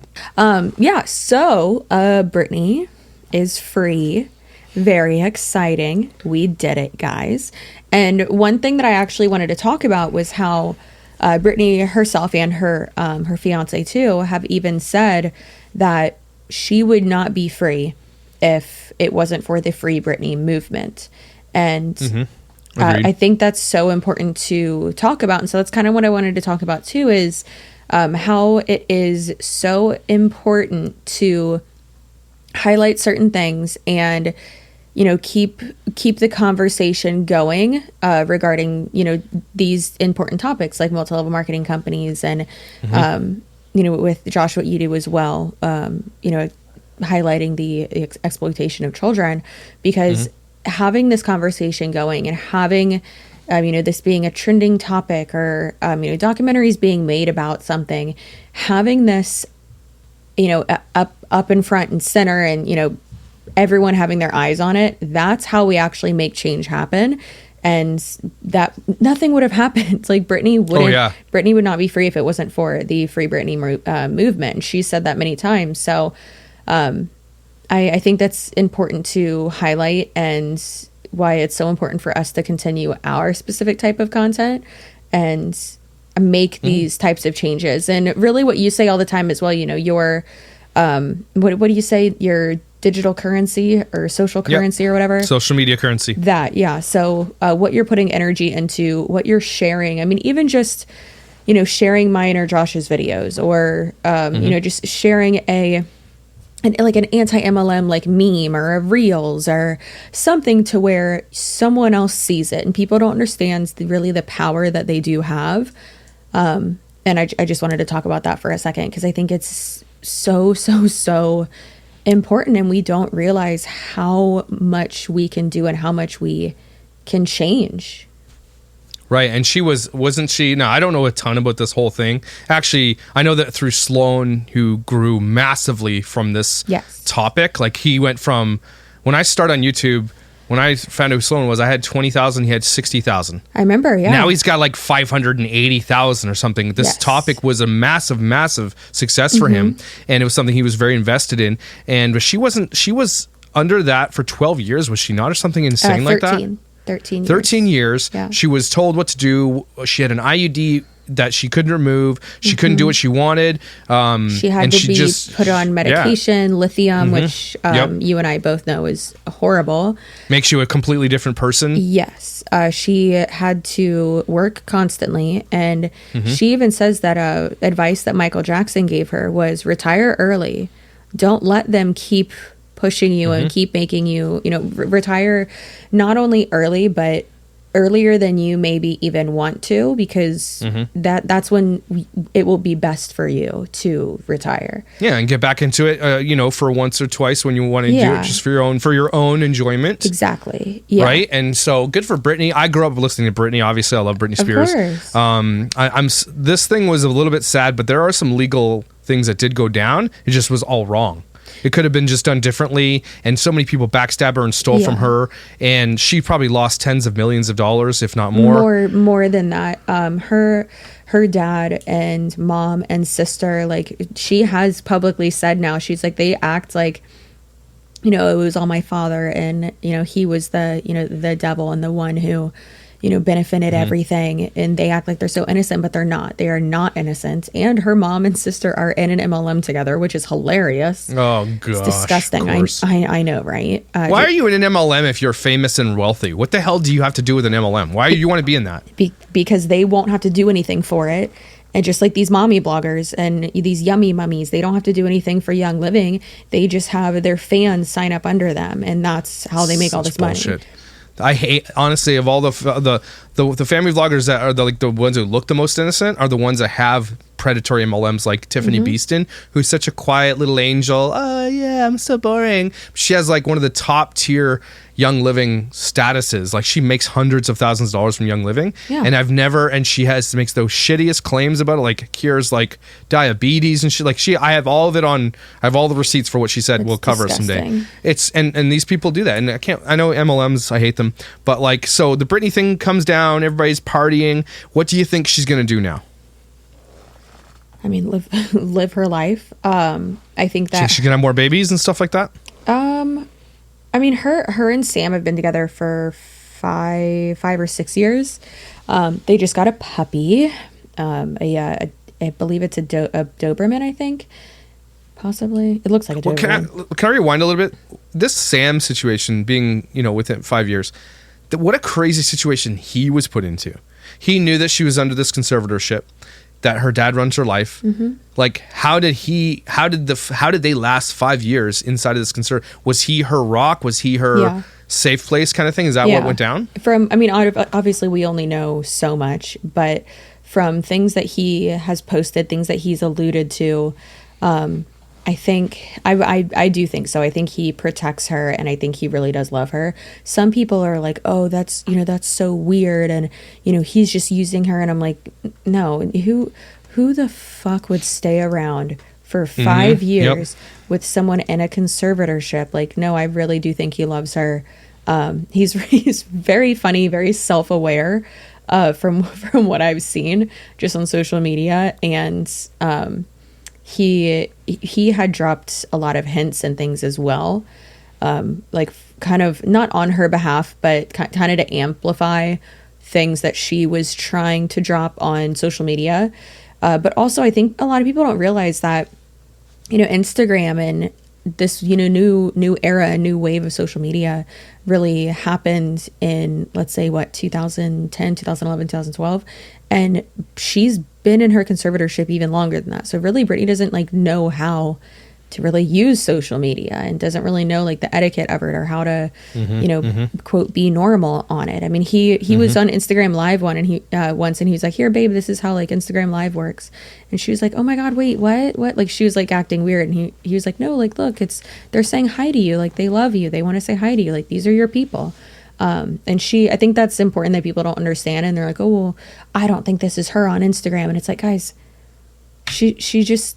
So Brittney is free. Very exciting. We did it, guys. And one thing that I actually wanted to talk about was how Brittney herself and her fiance too have even said that she would not be free if it wasn't for the Free Brittney movement. And I think that's so important to talk about. And so that's kind of what I wanted to talk about too, is how it is so important to highlight certain things and, keep the conversation going regarding, these important topics like multi-level marketing companies and with Josh, what you do as well, highlighting the exploitation of children, because having this conversation going and having, this being a trending topic, or, documentaries being made about something, having this, up in front and center, and, everyone having their eyes on it, that's how we actually make change happen. And that nothing would have happened. Like Brittney wouldn't, Brittney would not be free if it wasn't for the Free Brittney movement. She said that many times. So, I think that's important to highlight, and why it's so important for us to continue our specific type of content and make these types of changes. And really what you say all the time as well, your, what do you say? Your digital currency or social currency or whatever. Social media currency. That, yeah. So what you're putting energy into, what you're sharing. I mean, even just, sharing mine or Josh's videos, or, just sharing an anti-MLM like meme or a reels or something, to where someone else sees it and people don't understand the power that they do have. And I just wanted to talk about that for a second, because I think it's so important, and we don't realize how much we can do and how much we can change. Right. And wasn't she? Now, I don't know a ton about this whole thing. Actually, I know that through Sloan, who grew massively from this topic. Like, he went from, when I started on YouTube, when I found out who Sloan was, I had 20,000, he had 60,000. I remember, yeah. Now he's got like 580,000 or something. This topic was a massive success for him, and it was something he was very invested in. And she was under that for 12 years, was she not, or something insane like that? 13 years. Yeah. She was told what to do. She had an IUD that she couldn't remove. She couldn't do what she wanted. She had to be put on medication, lithium, which you and I both know is horrible. Makes you a completely different person. Yes. She had to work constantly. And she even says that advice that Michael Jackson gave her was retire early. Don't let them keep pushing you and keep making you, retire not only early, but earlier than you maybe even want to, because that's when it will be best for you to retire. Yeah, and get back into it, for once or twice when you want to do it, just for your own enjoyment. Exactly. Yeah. Right. And so good for Brittney. I grew up listening to Brittney. Obviously, I love Britney Spears. Of course. This thing was a little bit sad, but there are some legal things that did go down. It just was all wrong. It could have been just done differently, and so many people backstabbed her and stole from her, and she probably lost tens of millions of dollars, if not more. More than that. Her dad and mom and sister, like, she has publicly said now, she's like, they act like, it was all my father, and he was the devil and the one who benefited everything, and they act like they're so innocent, but they're not. They are not innocent. And her mom and sister are in an MLM together, which is hilarious. Oh, gosh. It's disgusting. I know, right? Why are you in an MLM if you're famous and wealthy? What the hell do you have to do with an MLM? Why do you want to be in that? Because they won't have to do anything for it. And just like these mommy bloggers and these yummy mummies, they don't have to do anything for Young Living. They just have their fans sign up under them, and that's how they make all this money. I hate, honestly, of all the family vloggers that are the ones who look the most innocent are the ones that have predatory MLMs, like Tiffany Beaston, who's such a quiet little angel. Oh yeah, I'm so boring. She has like one of the top tier Young Living statuses. Like, she makes hundreds of thousands of dollars from Young Living, and she makes those shittiest claims about it, like cures like diabetes and shit. Like, I have all of it on. I have all the receipts for what she said. We'll cover it someday. It's and these people do that, and I know MLMs. I hate them, but like, so the Brittney thing comes down. Everybody's partying. What do you think she's gonna do now? I mean, live her life. I think that she's gonna have more babies and stuff like that. I mean, her and Sam have been together for 5 or 6 years. They just got a puppy. I believe it's a Doberman, I think. Possibly. It looks like a Doberman. Can I rewind a little bit? This Sam situation being, within 5 years, what a crazy situation he was put into. He knew that she was under this conservatorship, that her dad runs her life. Like, how did they last 5 years inside of this concern? Was he her rock? Was he her safe place kind of thing? Is that what went down? Obviously we only know so much, but from things that he has posted, things that he's alluded to. I think I do think so. I think he protects her, and I think he really does love her. Some people are like, oh, that's so weird, and he's just using her, and I'm like, no, who the fuck would stay around for 5 years with someone in a conservatorship? Like, no, I really do think he loves her. He's very funny, very self-aware, from what I've seen just on social media, and he had dropped a lot of hints and things as well, like kind of not on her behalf, but kind of to amplify things that she was trying to drop on social media. But also, I think a lot of people don't realize that, Instagram and this, new era, a new wave of social media really happened in, let's say, 2010, 2011, 2012. And she's been in her conservatorship even longer than that. So really, Brittney doesn't know how to really use social media, and doesn't really know the etiquette of it, or how to, quote, be normal on it. I mean, he was on Instagram Live once, and he was like, here, babe, this is how Instagram Live works. And she was like, oh my God, wait, what? She was acting weird. And he was like, no, look, they're saying hi to you. They love you. They want to say hi to you. These are your people. And I think that's important that people don't understand. And they're like, oh, well, I don't think this is her on Instagram. And it's like, guys, she just,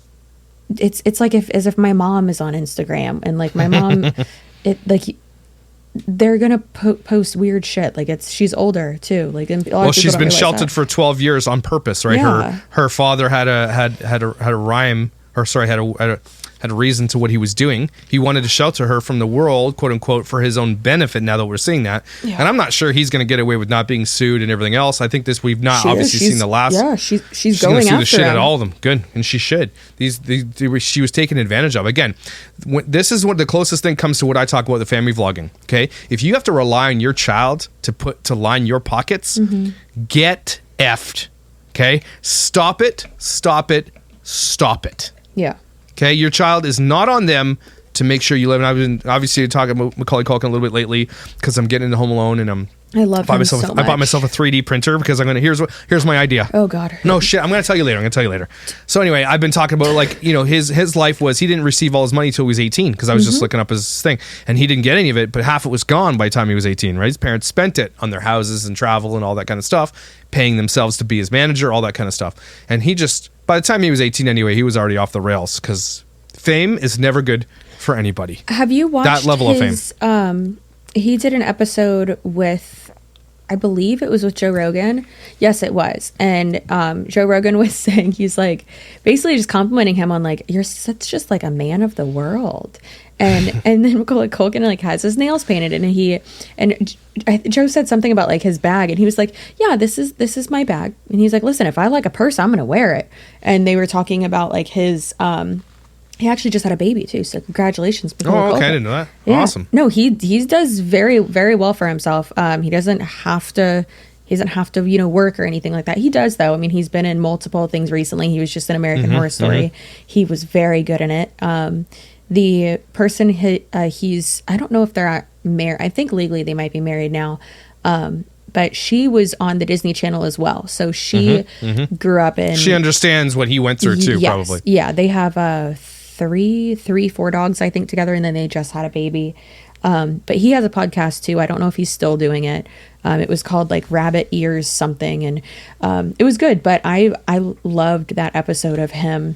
it's as if my mom is on Instagram, and my mom, they're gonna post weird shit. She's older too. Well, she's been sheltered for 12 years on purpose, right? Yeah. Her father had a rhyme, or sorry, had a reason to what he was doing. He wanted to shelter her from the world, quote unquote, for his own benefit. Now that we're seeing that, and I'm not sure he's going to get away with not being sued and everything else. I think we've not obviously seen the last. Yeah, she's going sue after the shit him. out of all of them. Good, and she should. She was taken advantage of. Again, this is what the closest thing comes to what I talk about, the family vlogging. Okay, if you have to rely on your child to line your pockets, get effed. Okay, stop it. Yeah. Okay, your child is not on them to make sure you live. And I've been obviously talking about Macaulay Culkin a little bit lately, because I'm getting into Home Alone, and I love him so much. I bought myself a 3D printer because I'm gonna. Here's my idea. Oh God. No shit. I'm gonna tell you later. So anyway, I've been talking about his life was, he didn't receive all his money till he was 18, because I was just looking up his thing, and he didn't get any of it, but half it was gone by the time he was 18. Right, his parents spent it on their houses and travel and all that kind of stuff, paying themselves to be his manager, all that kind of stuff. And he just, by the time he was 18 anyway, he was already off the rails, because fame is never good for anybody. Have you watched that level of fame? He did an episode with, I believe it was with Joe Rogan. Yes, it was. And Joe Rogan was saying, he's basically just complimenting him on you're such just a man of the world. And then Macaulay Culkin has his nails painted, and Joe said something about his bag, and he was like, yeah, this is my bag. And he's like, listen, if I like a purse, I'm gonna wear it. And they were talking about his he actually just had a baby too, so congratulations, Macaulay Culkin. Okay, I didn't know that. Yeah. Awesome. No, he does very, very well for himself. He doesn't have to work or anything like that. He does though. I mean, he's been in multiple things recently. He was just in American Horror Story. He was very good in it. The person he's, I don't know if they're married. I think legally they might be married now. But she was on the Disney Channel as well. So she grew up in... She understands what he went through too, yes, probably. Yeah, they have 4 dogs, I think, together, and then they just had a baby. But he has a podcast too. I don't know if he's still doing it. It was called Rabbit Ears something, and it was good. But I loved that episode of him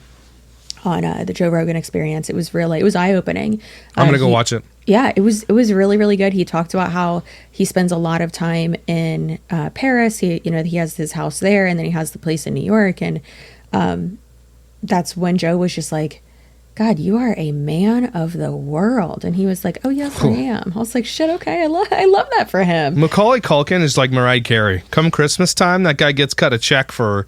on the Joe Rogan Experience. It was eye-opening. I'm gonna go watch it. Yeah, it was really, really good. He talked about how he spends a lot of time in Paris. He has his house there, and then he has the place in New York. And that's when Joe was just like, God, you are a man of the world. And he was like, oh, yes, I am. I was like, shit, okay, I love that for him. Macaulay Culkin is like Mariah Carey. Come Christmas time, that guy gets cut a check for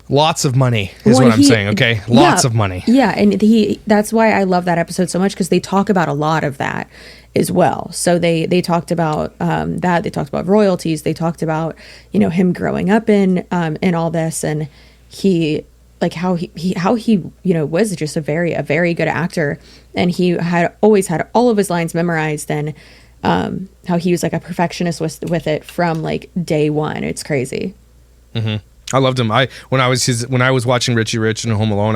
lots of money, is what I'm saying, okay? Lots of money. Yeah, and that's why I love that episode so much, because they talk about a lot of that as well. So they talked about that. They talked about royalties. They talked about, him growing up in all this, and he... how he was just a very good actor, and he had always had all of his lines memorized, and how he was a perfectionist with it from day one. It's crazy. I loved him. When I was watching Richie Rich and Home Alone,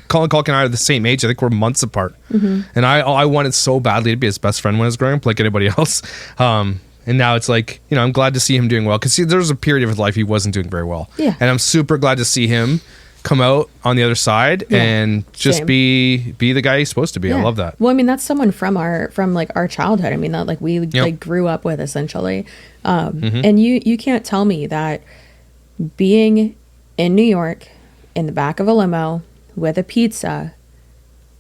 Colin Culkin and I are the same age. I think we're months apart. And I wanted so badly to be his best friend when I was growing up, like anybody else. And now it's like, I'm glad to see him doing well, because there was a period of his life he wasn't doing very well. Yeah. And I'm super glad to see him come out on the other side and just be the guy he's supposed to be. I love that. Well, I mean, that's someone from our childhood. I mean, that like we like grew up with, essentially. And you can't tell me that being in New York in the back of a limo with a pizza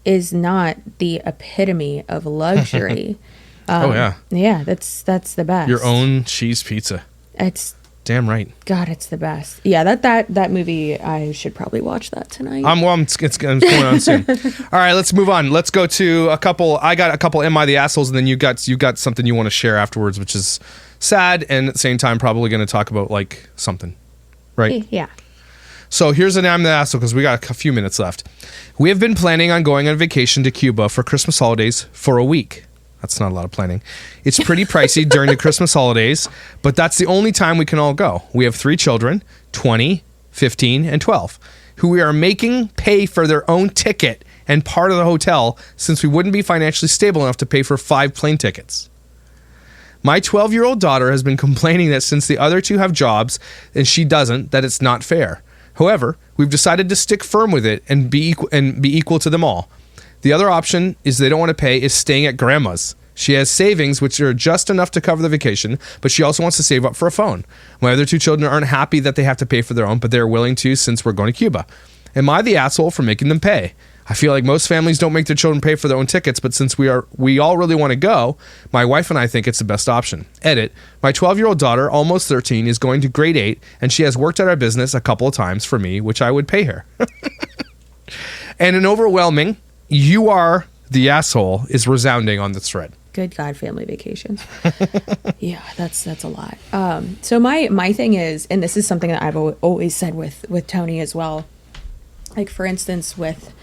is not the epitome of luxury. Yeah, that's the best. Your own cheese pizza. It's damn right. God, it's the best. Yeah, that movie, I should probably watch that tonight. It's going on soon. All right, let's move on. Let's go to a couple. I got a couple Am I the Assholes, and then you got something you want to share afterwards, which is sad, and at the same time probably going to talk about like something. Right? Yeah. So here's an I'm the Asshole, because we got a few minutes left. We have been planning on going on vacation to Cuba for Christmas holidays for a week. That's not a lot of planning. It's pretty pricey during the Christmas holidays, but that's the only time we can all go. We have 3 children, 20, 15, and 12, who we are making pay for their own ticket and part of the hotel, since we wouldn't be financially stable enough to pay for 5 plane tickets. My 12-year-old daughter has been complaining that since the other 2 have jobs and she doesn't, that it's not fair. However, we've decided to stick firm with it and be equal to them all. The other option is they don't want to pay is staying at grandma's. She has savings which are just enough to cover the vacation, but she also wants to save up for a phone. My other 2 children aren't happy that they have to pay for their own, but they're willing to since we're going to Cuba. Am I the asshole for making them pay? I feel like most families don't make their children pay for their own tickets, but since we all really want to go, my wife and I think it's the best option. Edit, my 12-year-old daughter, almost 13, is going to grade 8, and she has worked at our business a couple of times for me, which I would pay her. And an overwhelming, you are the asshole, is resounding on this thread. Good God, family vacations. Yeah, that's a lot. So my thing is, and this is something that I've always said with Tony as well, like for instance with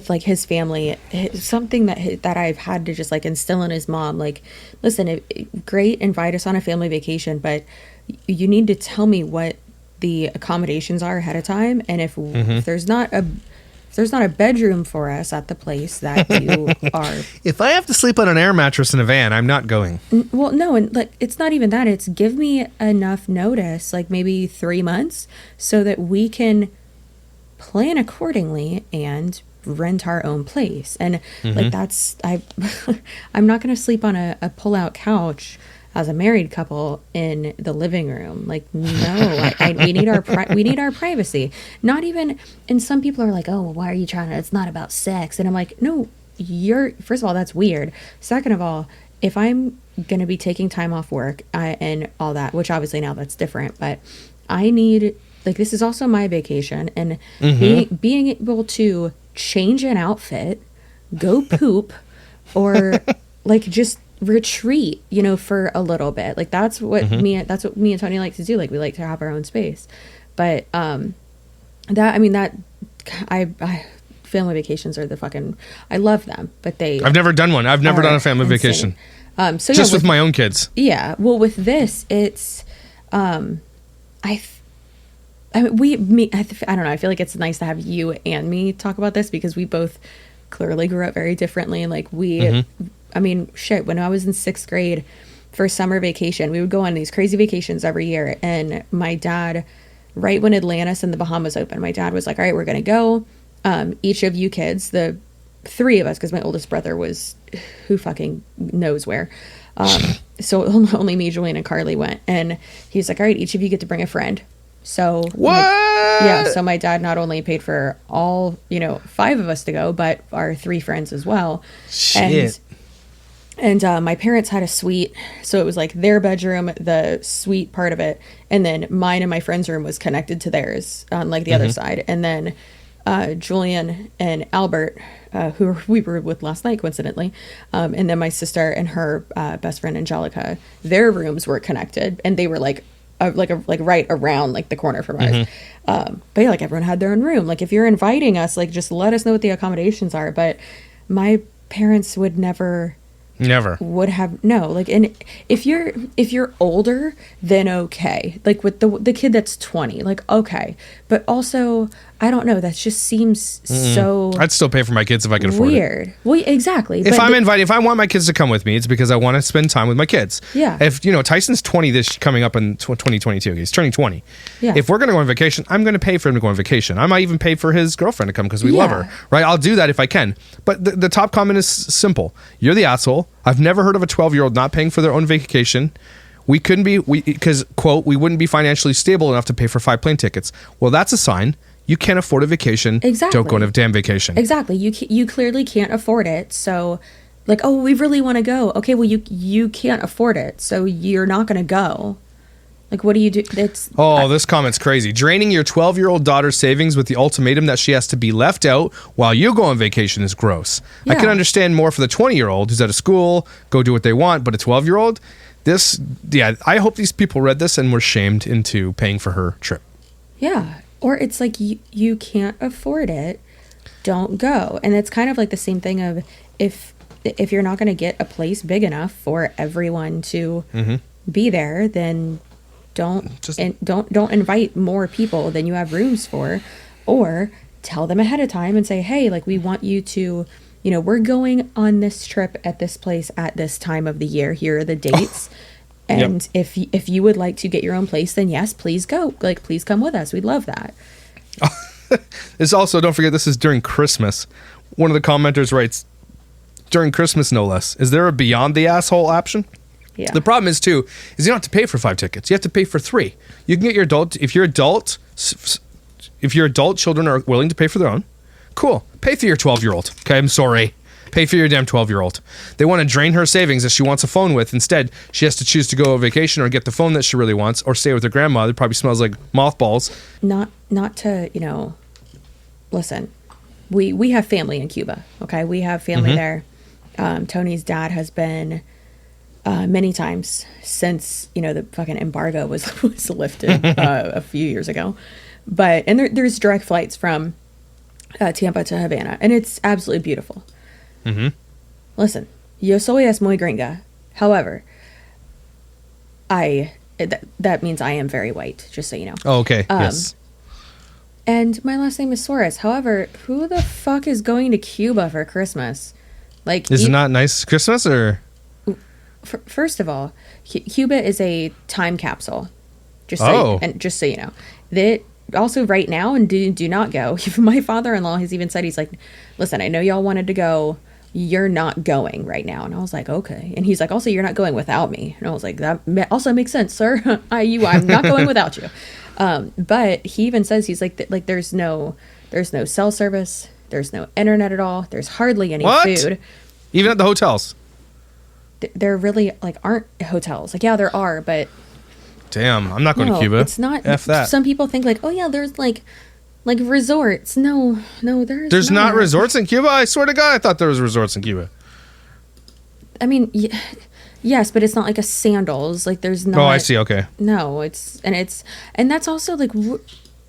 like his family, something that I've had to just like instill in his mom, like, listen, great, invite us on a family vacation, but you need to tell me what the accommodations are ahead of time, and if there's not a bedroom for us at the place that you are. If I have to sleep on an air mattress in a van, I'm not going. Well, no, and like it's not even that. It's give me enough notice, like maybe 3 months, so that we can plan accordingly and rent our own place. And like I'm not going to sleep on a pull-out couch as a married couple in the living room. Like, no, we need our privacy. Not even, and some people are like, oh, well, why are you trying to, it's not about sex. And I'm like, no, first of all, that's weird. Second of all, if I'm going to be taking time off work and all that, which obviously now that's different, but I need, like, this is also my vacation, and being able to change an outfit, go poop, or like just retreat, for a little bit. Like that's what me and Tony like to do. Like we like to have our own space. But family vacations are I love them, but I've never done one. I've never done a family vacation. So just with my own kids. Yeah. Well, with this, it's I don't know. I feel like it's nice to have you and me talk about this because we both clearly grew up very differently. And like when I was in 6th grade for summer vacation, we would go on these crazy vacations every year. And my dad, right when Atlantis and the Bahamas opened, my dad was like, all right, we're going to go. Each of you kids, the 3 of us, because my oldest brother was who fucking knows where. So only me, Julian, and Carly went. And he's like, all right, each of you get to bring a friend. So what? So my dad not only paid for all 5 of us to go, but our 3 friends as well. Shit. And my parents had a suite, so it was like their bedroom, the suite part of it, and then mine and my friend's room was connected to theirs on like the other side. And then Julian and Albert, who we were with last night, coincidentally, and then my sister and her best friend Angelica, their rooms were connected, and they were like right around like the corner from ours. But yeah, like everyone had their own room. Like if you're inviting us, like just let us know what the accommodations are. But my parents would never Never. would have no, like, and if you're older, then okay, like with the kid that's 20, like, okay, but also I don't know, that just seems so I'd still pay for my kids if I could afford it. weird. Well, exactly. If I'm invited, if I want my kids to come with me, it's because I want to spend time with my kids. Yeah. If Tyson's 20 this coming up in 2022, he's turning 20. Yeah. If we're going to go on vacation, I'm going to pay for him to go on vacation. I might even pay for his girlfriend to come because we love her, right? I'll do that if I can. But the top comment is simple. You're the asshole. I've never heard of a 12-year-old not paying for their own vacation. We couldn't be, because, quote, we wouldn't be financially stable enough to pay for 5 plane tickets. Well, that's a sign. You can't afford a vacation. Exactly. Don't go on a damn vacation. Exactly. You clearly can't afford it. So, like, oh, we really want to go. Okay, well, you can't afford it, so you're not going to go. Like, what do you do? This comment's crazy. Draining your 12-year-old daughter's savings with the ultimatum that she has to be left out while you go on vacation is gross. Yeah. I can understand more for the 20-year-old who's out of school, go do what they want, but a 12-year-old, I hope these people read this and were shamed into paying for her trip. Yeah. Or it's like you can't afford it, don't go. And it's kind of like the same thing of if you're not going to get a place big enough for everyone to be there, then don't invite more people than you have rooms for, or tell them ahead of time and say, hey, like, we want you to, we're going on this trip at this place at this time of the year. Here are the dates. And if you would like to get your own place, then yes, please go. Like, please come with us. We'd love that. It's also, don't forget, this is during Christmas. One of the commenters writes, during Christmas, no less. Is there a beyond the asshole option? Yeah. The problem is, too, is you don't have to pay for 5 tickets. You have to pay for 3. You can get your adult, if your adult children are willing to pay for their own, cool. Pay for your 12-year-old. Okay, I'm sorry. Pay for your damn 12-year-old. They want to drain her savings that she wants a phone with. Instead, she has to choose to go on vacation or get the phone that she really wants, or stay with her grandma that probably smells like mothballs. Not to, listen. We have family in Cuba, okay? We have family there. Tony's dad has been many times since, the fucking embargo was lifted a few years ago. And there's direct flights from Tampa to Havana, and it's absolutely beautiful. Listen, yo soy es muy gringa. However, that means I am very white, just so you know. Oh, okay. Yes. And my last name is Suarez. However, who the fuck is going to Cuba for Christmas? Like, is it not nice Christmas, or? First of all, Cuba is a time capsule. Just so you know, that also right now, and do not go. My father-in-law has even said, he's like, listen, I know y'all wanted to go. You're not going right now. And I was like, okay. And he's like, also, you're not going without me. And I was like, that also makes sense, sir. I'm not going without you. But he even says, he's like, there's no cell service. There's no internet at all. There's hardly any food. Even at the hotels. There really aren't hotels. Like, yeah, there are, but damn, I'm not going to Cuba. It's not. F that. Some people think oh yeah, there's like resorts. No, there's not resorts in Cuba. I swear to God, I thought there was resorts in Cuba. I mean, yes, but it's not like a Sandals. Like, there's not. Oh, I see. Okay. No, and that's also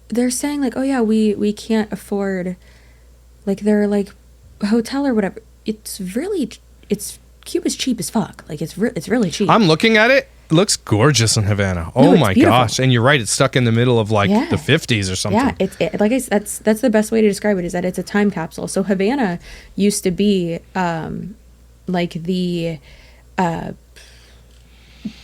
they're saying oh yeah, we can't afford their hotel or whatever. It's Cuba's cheap as fuck. It's really cheap. I'm looking at it. It looks gorgeous in Havana. Oh my gosh! And you're right. It's stuck in the middle of the 50s or something. Yeah, that's the best way to describe it, is that it's a time capsule. So Havana used to be it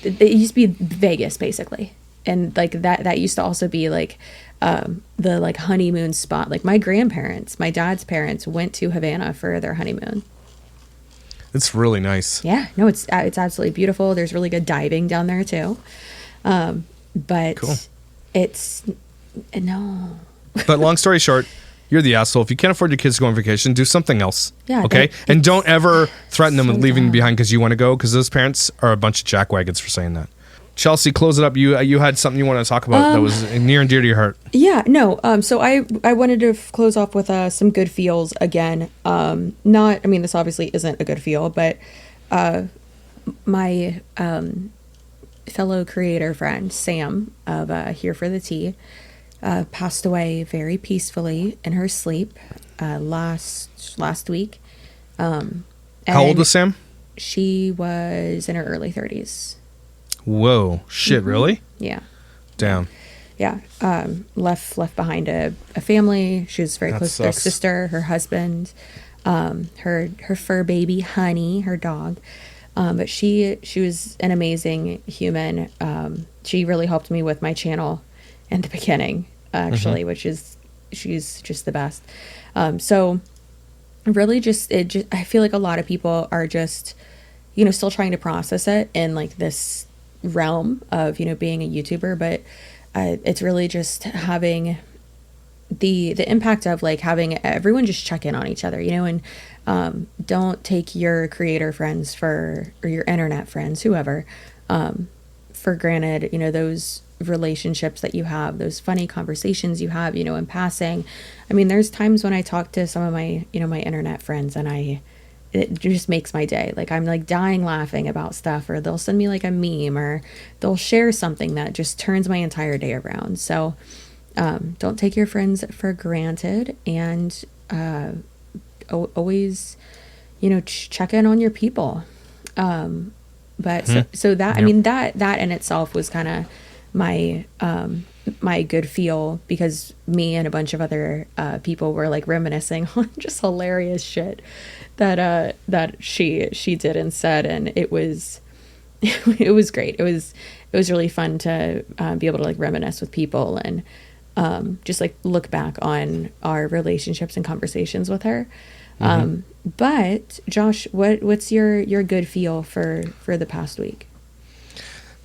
used to be Vegas basically, and that used to also be the honeymoon spot. My grandparents, my dad's parents, went to Havana for their honeymoon. It's really nice. Yeah, no, it's absolutely beautiful. There's really good diving down there too. But cool. It's no. But long story short, you're the asshole. If you can't afford your kids to go on vacation, do something else. Yeah. Okay. And don't ever threaten them with leaving dumb. behind because you want to go, because those parents are a bunch of jackwagons for saying that. Chelsea, close it up. You had something you wanted to talk about that was near and dear to your heart. Yeah, no. So I wanted to close off with some good feels again. This obviously isn't a good feel, but my fellow creator friend Sam of Here for the Tea passed away very peacefully in her sleep last week. How old was Sam? She was in her early 30s. Whoa. Shit, really? Yeah. Damn. Yeah. Left behind a family. She was very close to their sister, her husband, her fur baby, Honey, her dog. But she was an amazing human. She really helped me with my channel in the beginning, actually, which is, she's just the best. So really I feel like a lot of people are just, still trying to process it in like this realm of, being a YouTuber, but it's really just having the impact of like having everyone just check in on each other, and don't take your creator friends or your internet friends, whoever, for granted. Those relationships that you have, those funny conversations you have, in passing. I mean, there's times when I talk to some of my, my internet friends, and it just makes my day. Like, I'm like dying laughing about stuff, or they'll send me like a meme, or they'll share something that just turns my entire day around. So don't take your friends for granted, and always, check in on your people. But so that, I mean, that in itself was kind of my my good feel, because me and a bunch of other people were like reminiscing on just hilarious shit that she did and said, and it was it was great. It was really fun to be able to like reminisce with people, and just like look back on our relationships and conversations with her. But Josh, what's your good feel for the past week?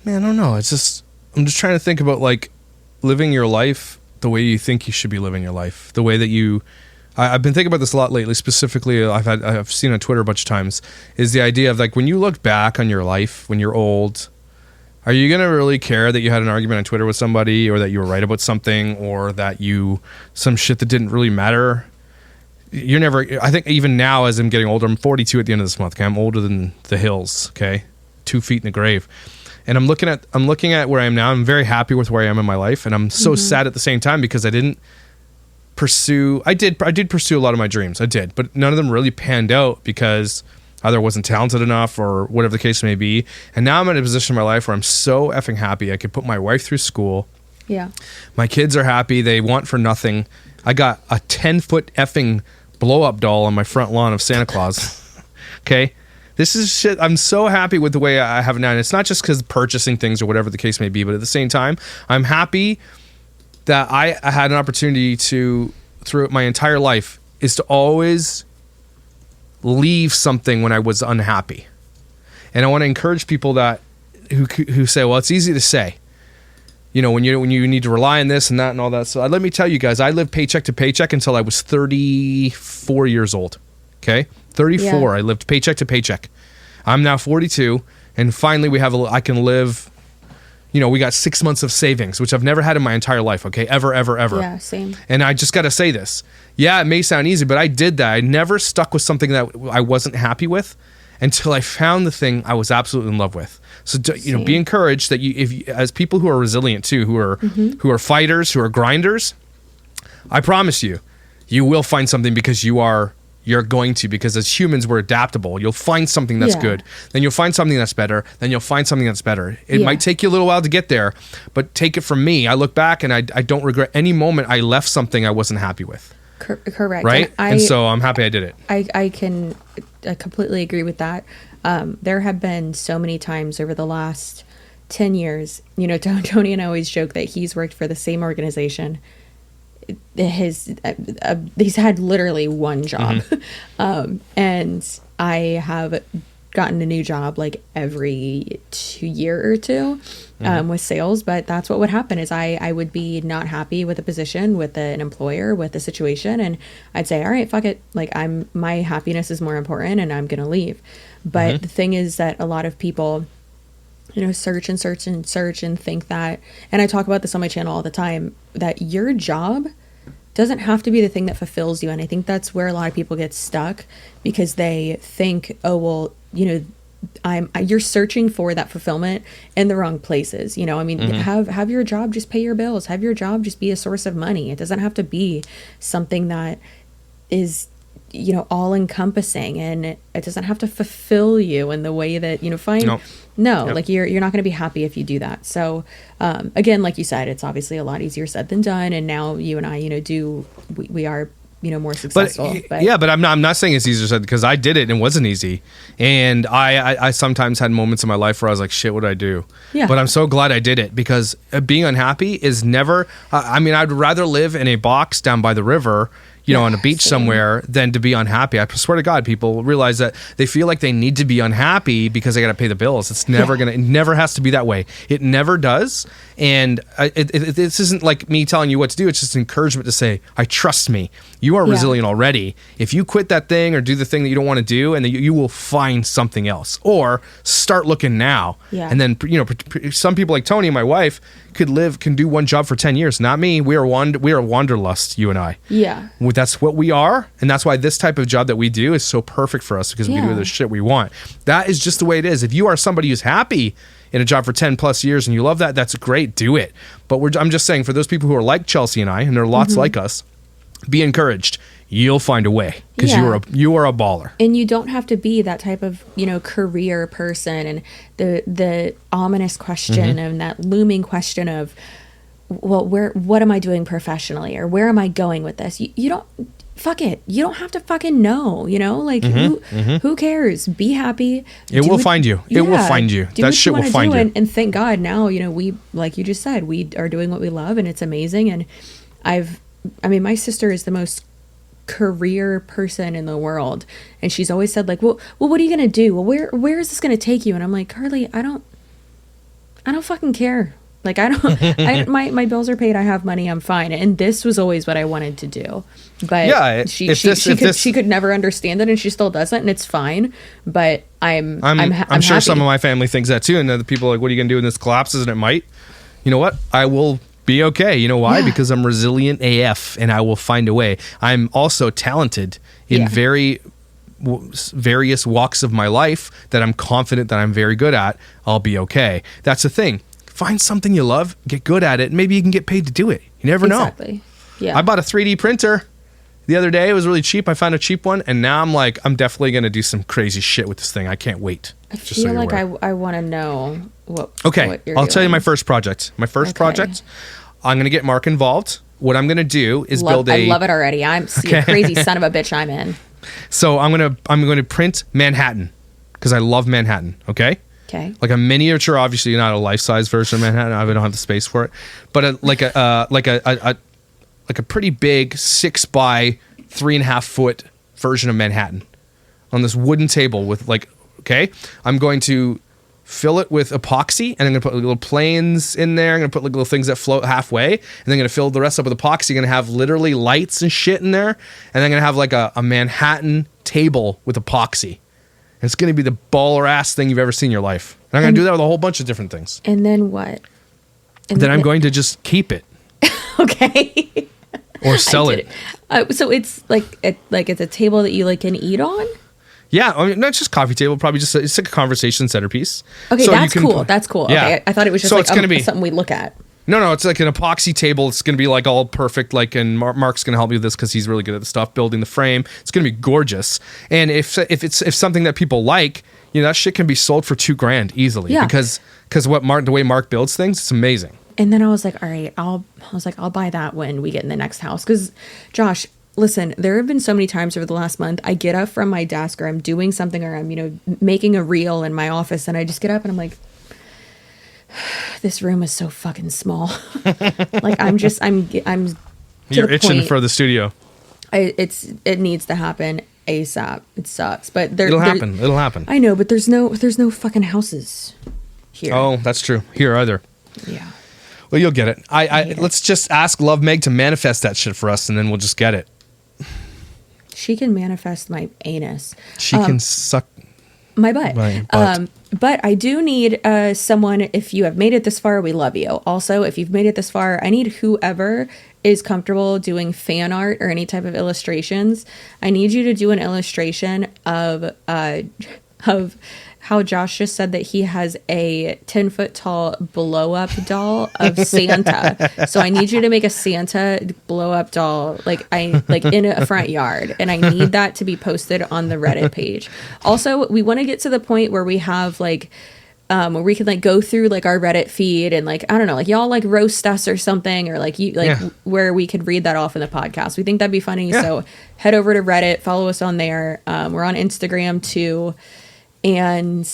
Man, I don't know. I'm just trying to think about like living your life the way you think you should be living your life, the way that I've been thinking about this a lot lately. Specifically, I've seen on Twitter a bunch of times, is the idea of like, when you look back on your life when you're old, are you going to really care that you had an argument on Twitter with somebody, or that you were right about something, or that some shit that didn't really matter? You're never, I think even now as I'm getting older, I'm 42 at the end of this month. Okay. I'm older than the hills. Okay. 2 feet in the grave. And I'm looking at where I am now. I'm very happy with where I am in my life. And I'm so sad at the same time, because I did pursue a lot of my dreams. I did, but none of them really panned out, because either I wasn't talented enough, or whatever the case may be. And now I'm in a position in my life where I'm so effing happy. I could put my wife through school. Yeah. My kids are happy. They want for nothing. I got a 10-foot effing blow-up doll on my front lawn of Santa Claus. Okay. This is shit. I'm so happy with the way I have it now. And it's not just because purchasing things or whatever the case may be, but at the same time, I'm happy that I had an opportunity to, through my entire life, is to always leave something when I was unhappy. And I want to encourage people that who say, well, it's easy to say, when you need to rely on this and that and all that. So let me tell you guys, I lived paycheck to paycheck until I was 34 years old. Okay. 34. Yeah. I lived paycheck to paycheck. I'm now 42, and finally I can live, we got 6 months of savings, which I've never had in my entire life. Okay. Ever. Yeah. Same. And I just got to say this. Yeah, it may sound easy, but I did that. I never stuck with something that I wasn't happy with until I found the thing I was absolutely in love with. So, be encouraged that as people who are resilient too, who are fighters, who are grinders, I promise you will find something, because you're going to, because as humans, we're adaptable. You'll find something that's good. Then you'll find something that's better. Then you'll find something that's better. It might take you a little while to get there, but take it from me. I look back and I don't regret any moment I left something I wasn't happy with. Correct. Right? And so I'm happy I did it. I completely agree with that. There have been so many times over the last 10 years, Tony and I always joke that he's worked for the same organization. He's had literally one job. And I have gotten a new job like every year or two with sales. But that's what would happen, is I would be not happy with a position, with an employer, with the situation, and I'd say, all right, fuck it, like my happiness is more important, and I'm gonna leave. But the thing is that a lot of people search and think that, and I talk about this on my channel all the time, that your job doesn't have to be the thing that fulfills you. And I think that's where a lot of people get stuck, because they think, oh, well, you're searching for that fulfillment in the wrong places. Have your job just pay your bills. Have your job just be a source of money. It doesn't have to be something that is all encompassing, and it doesn't have to fulfill you in the way that, find. No, Yep. like you're not going to be happy if you do that. So, again, like you said, it's obviously a lot easier said than done. And now you and I, we are, more successful. But I'm not saying it's easier said, because I did it and it wasn't easy. And I sometimes had moments in my life where I was like, shit, what do I do? Yeah. But I'm so glad I did it, because being unhappy is never, I'd rather live in a box down by the river, on a beach somewhere, than to be unhappy. I swear to God, people realize that they feel like they need to be unhappy because they got to pay the bills. It's never it never has to be that way. It never does. And this isn't like me telling you what to do. It's just encouragement to say, I trust me. You are resilient already. If you quit that thing or do the thing that you don't want to do, and you will find something else, or start looking now. Yeah. And then, some people like Tony, my wife, can do one job for 10 years. Not me. We are wanderlust, you and I. Yeah. That's what we are, and that's why this type of job that we do is so perfect for us, because we can do the shit we want. That is just the way it is. If you are somebody who's happy in a job for 10 plus years and you love that, that's great. Do it. But I'm just saying, for those people who are like Chelsea and I, and there are lots like us, be encouraged. You'll find a way, because you are a baller. And you don't have to be that type of, career person, and the ominous question and that looming question of, well, what am I doing professionally, or where am I going with this? You don't, fuck it. You don't have to fucking know, who cares? Be happy. It will find you. It will find you. That shit will find you. And thank God now, we, like you just said, we are doing what we love, and it's amazing. And my sister is the most career person in the world, and she's always said, like, well, what are you gonna do? Well, where is this gonna take you? And I'm like, Carly, I don't fucking care. Like, my bills are paid. I have money. I'm fine. And this was always what I wanted to do. But she could never understand it, and she still doesn't, and it's fine. But I'm sure happy. some of my family thinks that too, and the people are like, what are you gonna do when this collapses? And it might. You know what? I will be okay. You know why? Yeah. Because I'm resilient AF, and I will find a way. I'm also talented in various walks of my life that I'm confident that I'm very good at. I'll be okay. That's the thing. Find something you love, get good at it, and maybe you can get paid to do it. You never know. Exactly. Yeah. I bought a 3D printer the other day. It was really cheap. I found a cheap one, and now I'm definitely going to do some crazy shit with this thing. I can't wait. I feel like I want to know what you're I'll doing. tell you my first project. My first project, I'm going to get Mark involved. What I'm going to do is build I love it already. I'm a crazy son of a bitch. I'm in. So I'm going to print Manhattan, because I love Manhattan. Okay. Okay. Like a miniature, obviously not a life-size version of Manhattan. I don't have the space for it, but like a pretty big 6 by 3.5 foot version of Manhattan on this wooden table with I'm going to fill it with epoxy, and I'm going to put little planes in there. I'm going to put little things that float halfway, and then I'm going to fill the rest up with epoxy. I'm going to have literally lights and shit in there, and then I'm going to have like a Manhattan table with epoxy. And it's going to be the baller ass thing you've ever seen in your life. And I'm going to do that with a whole bunch of different things. And then what? And then I'm going to just keep it. Okay. Or sell it. So it's it's a table that you can eat on? Yeah, not just coffee table, probably just it's like a conversation centerpiece. Okay, so that's cool. That's cool. Yeah. Okay, I thought it was just so it's gonna be something we look at. No, it's like an epoxy table. It's going to be like all perfect. And Mark's going to help me with this because he's really good at the stuff, building the frame. It's going to be gorgeous. And if something that people like, that shit can be sold for $2,000 easily. Yeah. Because the way Mark builds things, it's amazing. And then I was like, all right, I'll buy that when we get in the next house. Because Josh, listen, there have been so many times over the last month, I get up from my desk, or I'm doing something, or I'm, making a reel in my office, and I just get up and I'm like, this room is so fucking small. I'm You're itching for the studio. It needs to happen ASAP. It sucks, but it'll happen. It'll happen. I know, but there's no fucking houses here. Oh, that's true. Here either. Yeah. Well, you'll get it. Let's just ask Love Meg to manifest that shit for us, and then we'll just get it. She can manifest my anus. She can suck my butt. But I do need someone. If you have made it this far, we love you. Also, if you've made it this far, I need whoever is comfortable doing fan art or any type of illustrations. I need you to do an illustration of how Josh just said that he has a 10-foot tall blow up doll of Santa. So I need you to make a Santa blow up doll, like in a front yard, and I need that to be posted on the Reddit page. Also, we want to get to the point where we have like where we can like go through like our Reddit feed and like, I don't know, like y'all like roast us or something, or like where we could read that off in the podcast. We think that'd be funny. Yeah. So head over to Reddit, follow us on there. We're on Instagram too. And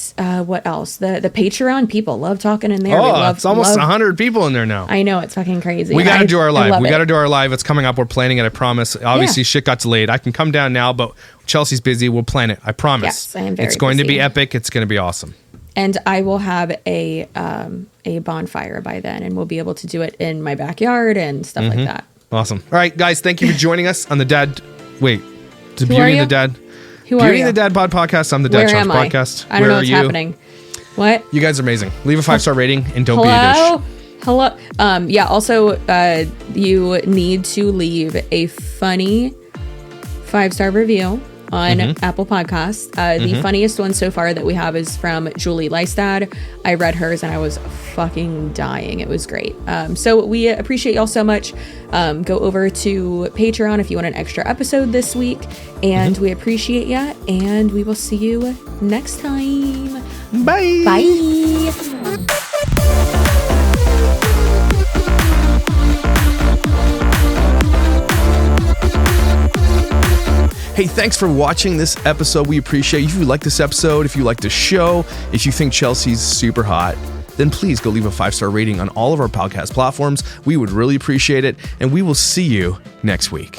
what else? The Patreon people love talking in there. Oh, it's almost 100 people in there now. I know, it's fucking crazy. We got to do our live. We got to do our live. It's coming up. We're planning it. I promise. Obviously, shit got delayed. I can come down now, but Chelsea's busy. We'll plan it. I promise. Yes, I am very It's going busy. to be epic. It's going to be awesome. And I will have a bonfire by then, and we'll be able to do it in my backyard and stuff like that. Awesome. All right, guys. Thank you for joining us on the Dad. Wait, the Who Beauty are and the you? Dad. Who are Beauty you? and the Dad Pod Podcast. I'm the Dad Where Challenge am I? Podcast. I don't know Where what's are you? happening. What? You guys are amazing. Leave a 5-star rating and don't be a dish. Hello. Yeah. Also, you need to leave a funny 5-star review on Apple Podcasts. The funniest one so far that we have is from Julie Leistad. I read hers and I was fucking dying. It was great. So we appreciate y'all so much. Go over to Patreon if you want an extra episode this week. And we appreciate ya. And we will see you next time. Bye. Bye. Hey, thanks for watching this episode. We appreciate you. If you like this episode, if you like the show, if you think Chelsea's super hot, then please go leave a 5-star rating on all of our podcast platforms. We would really appreciate it. And we will see you next week.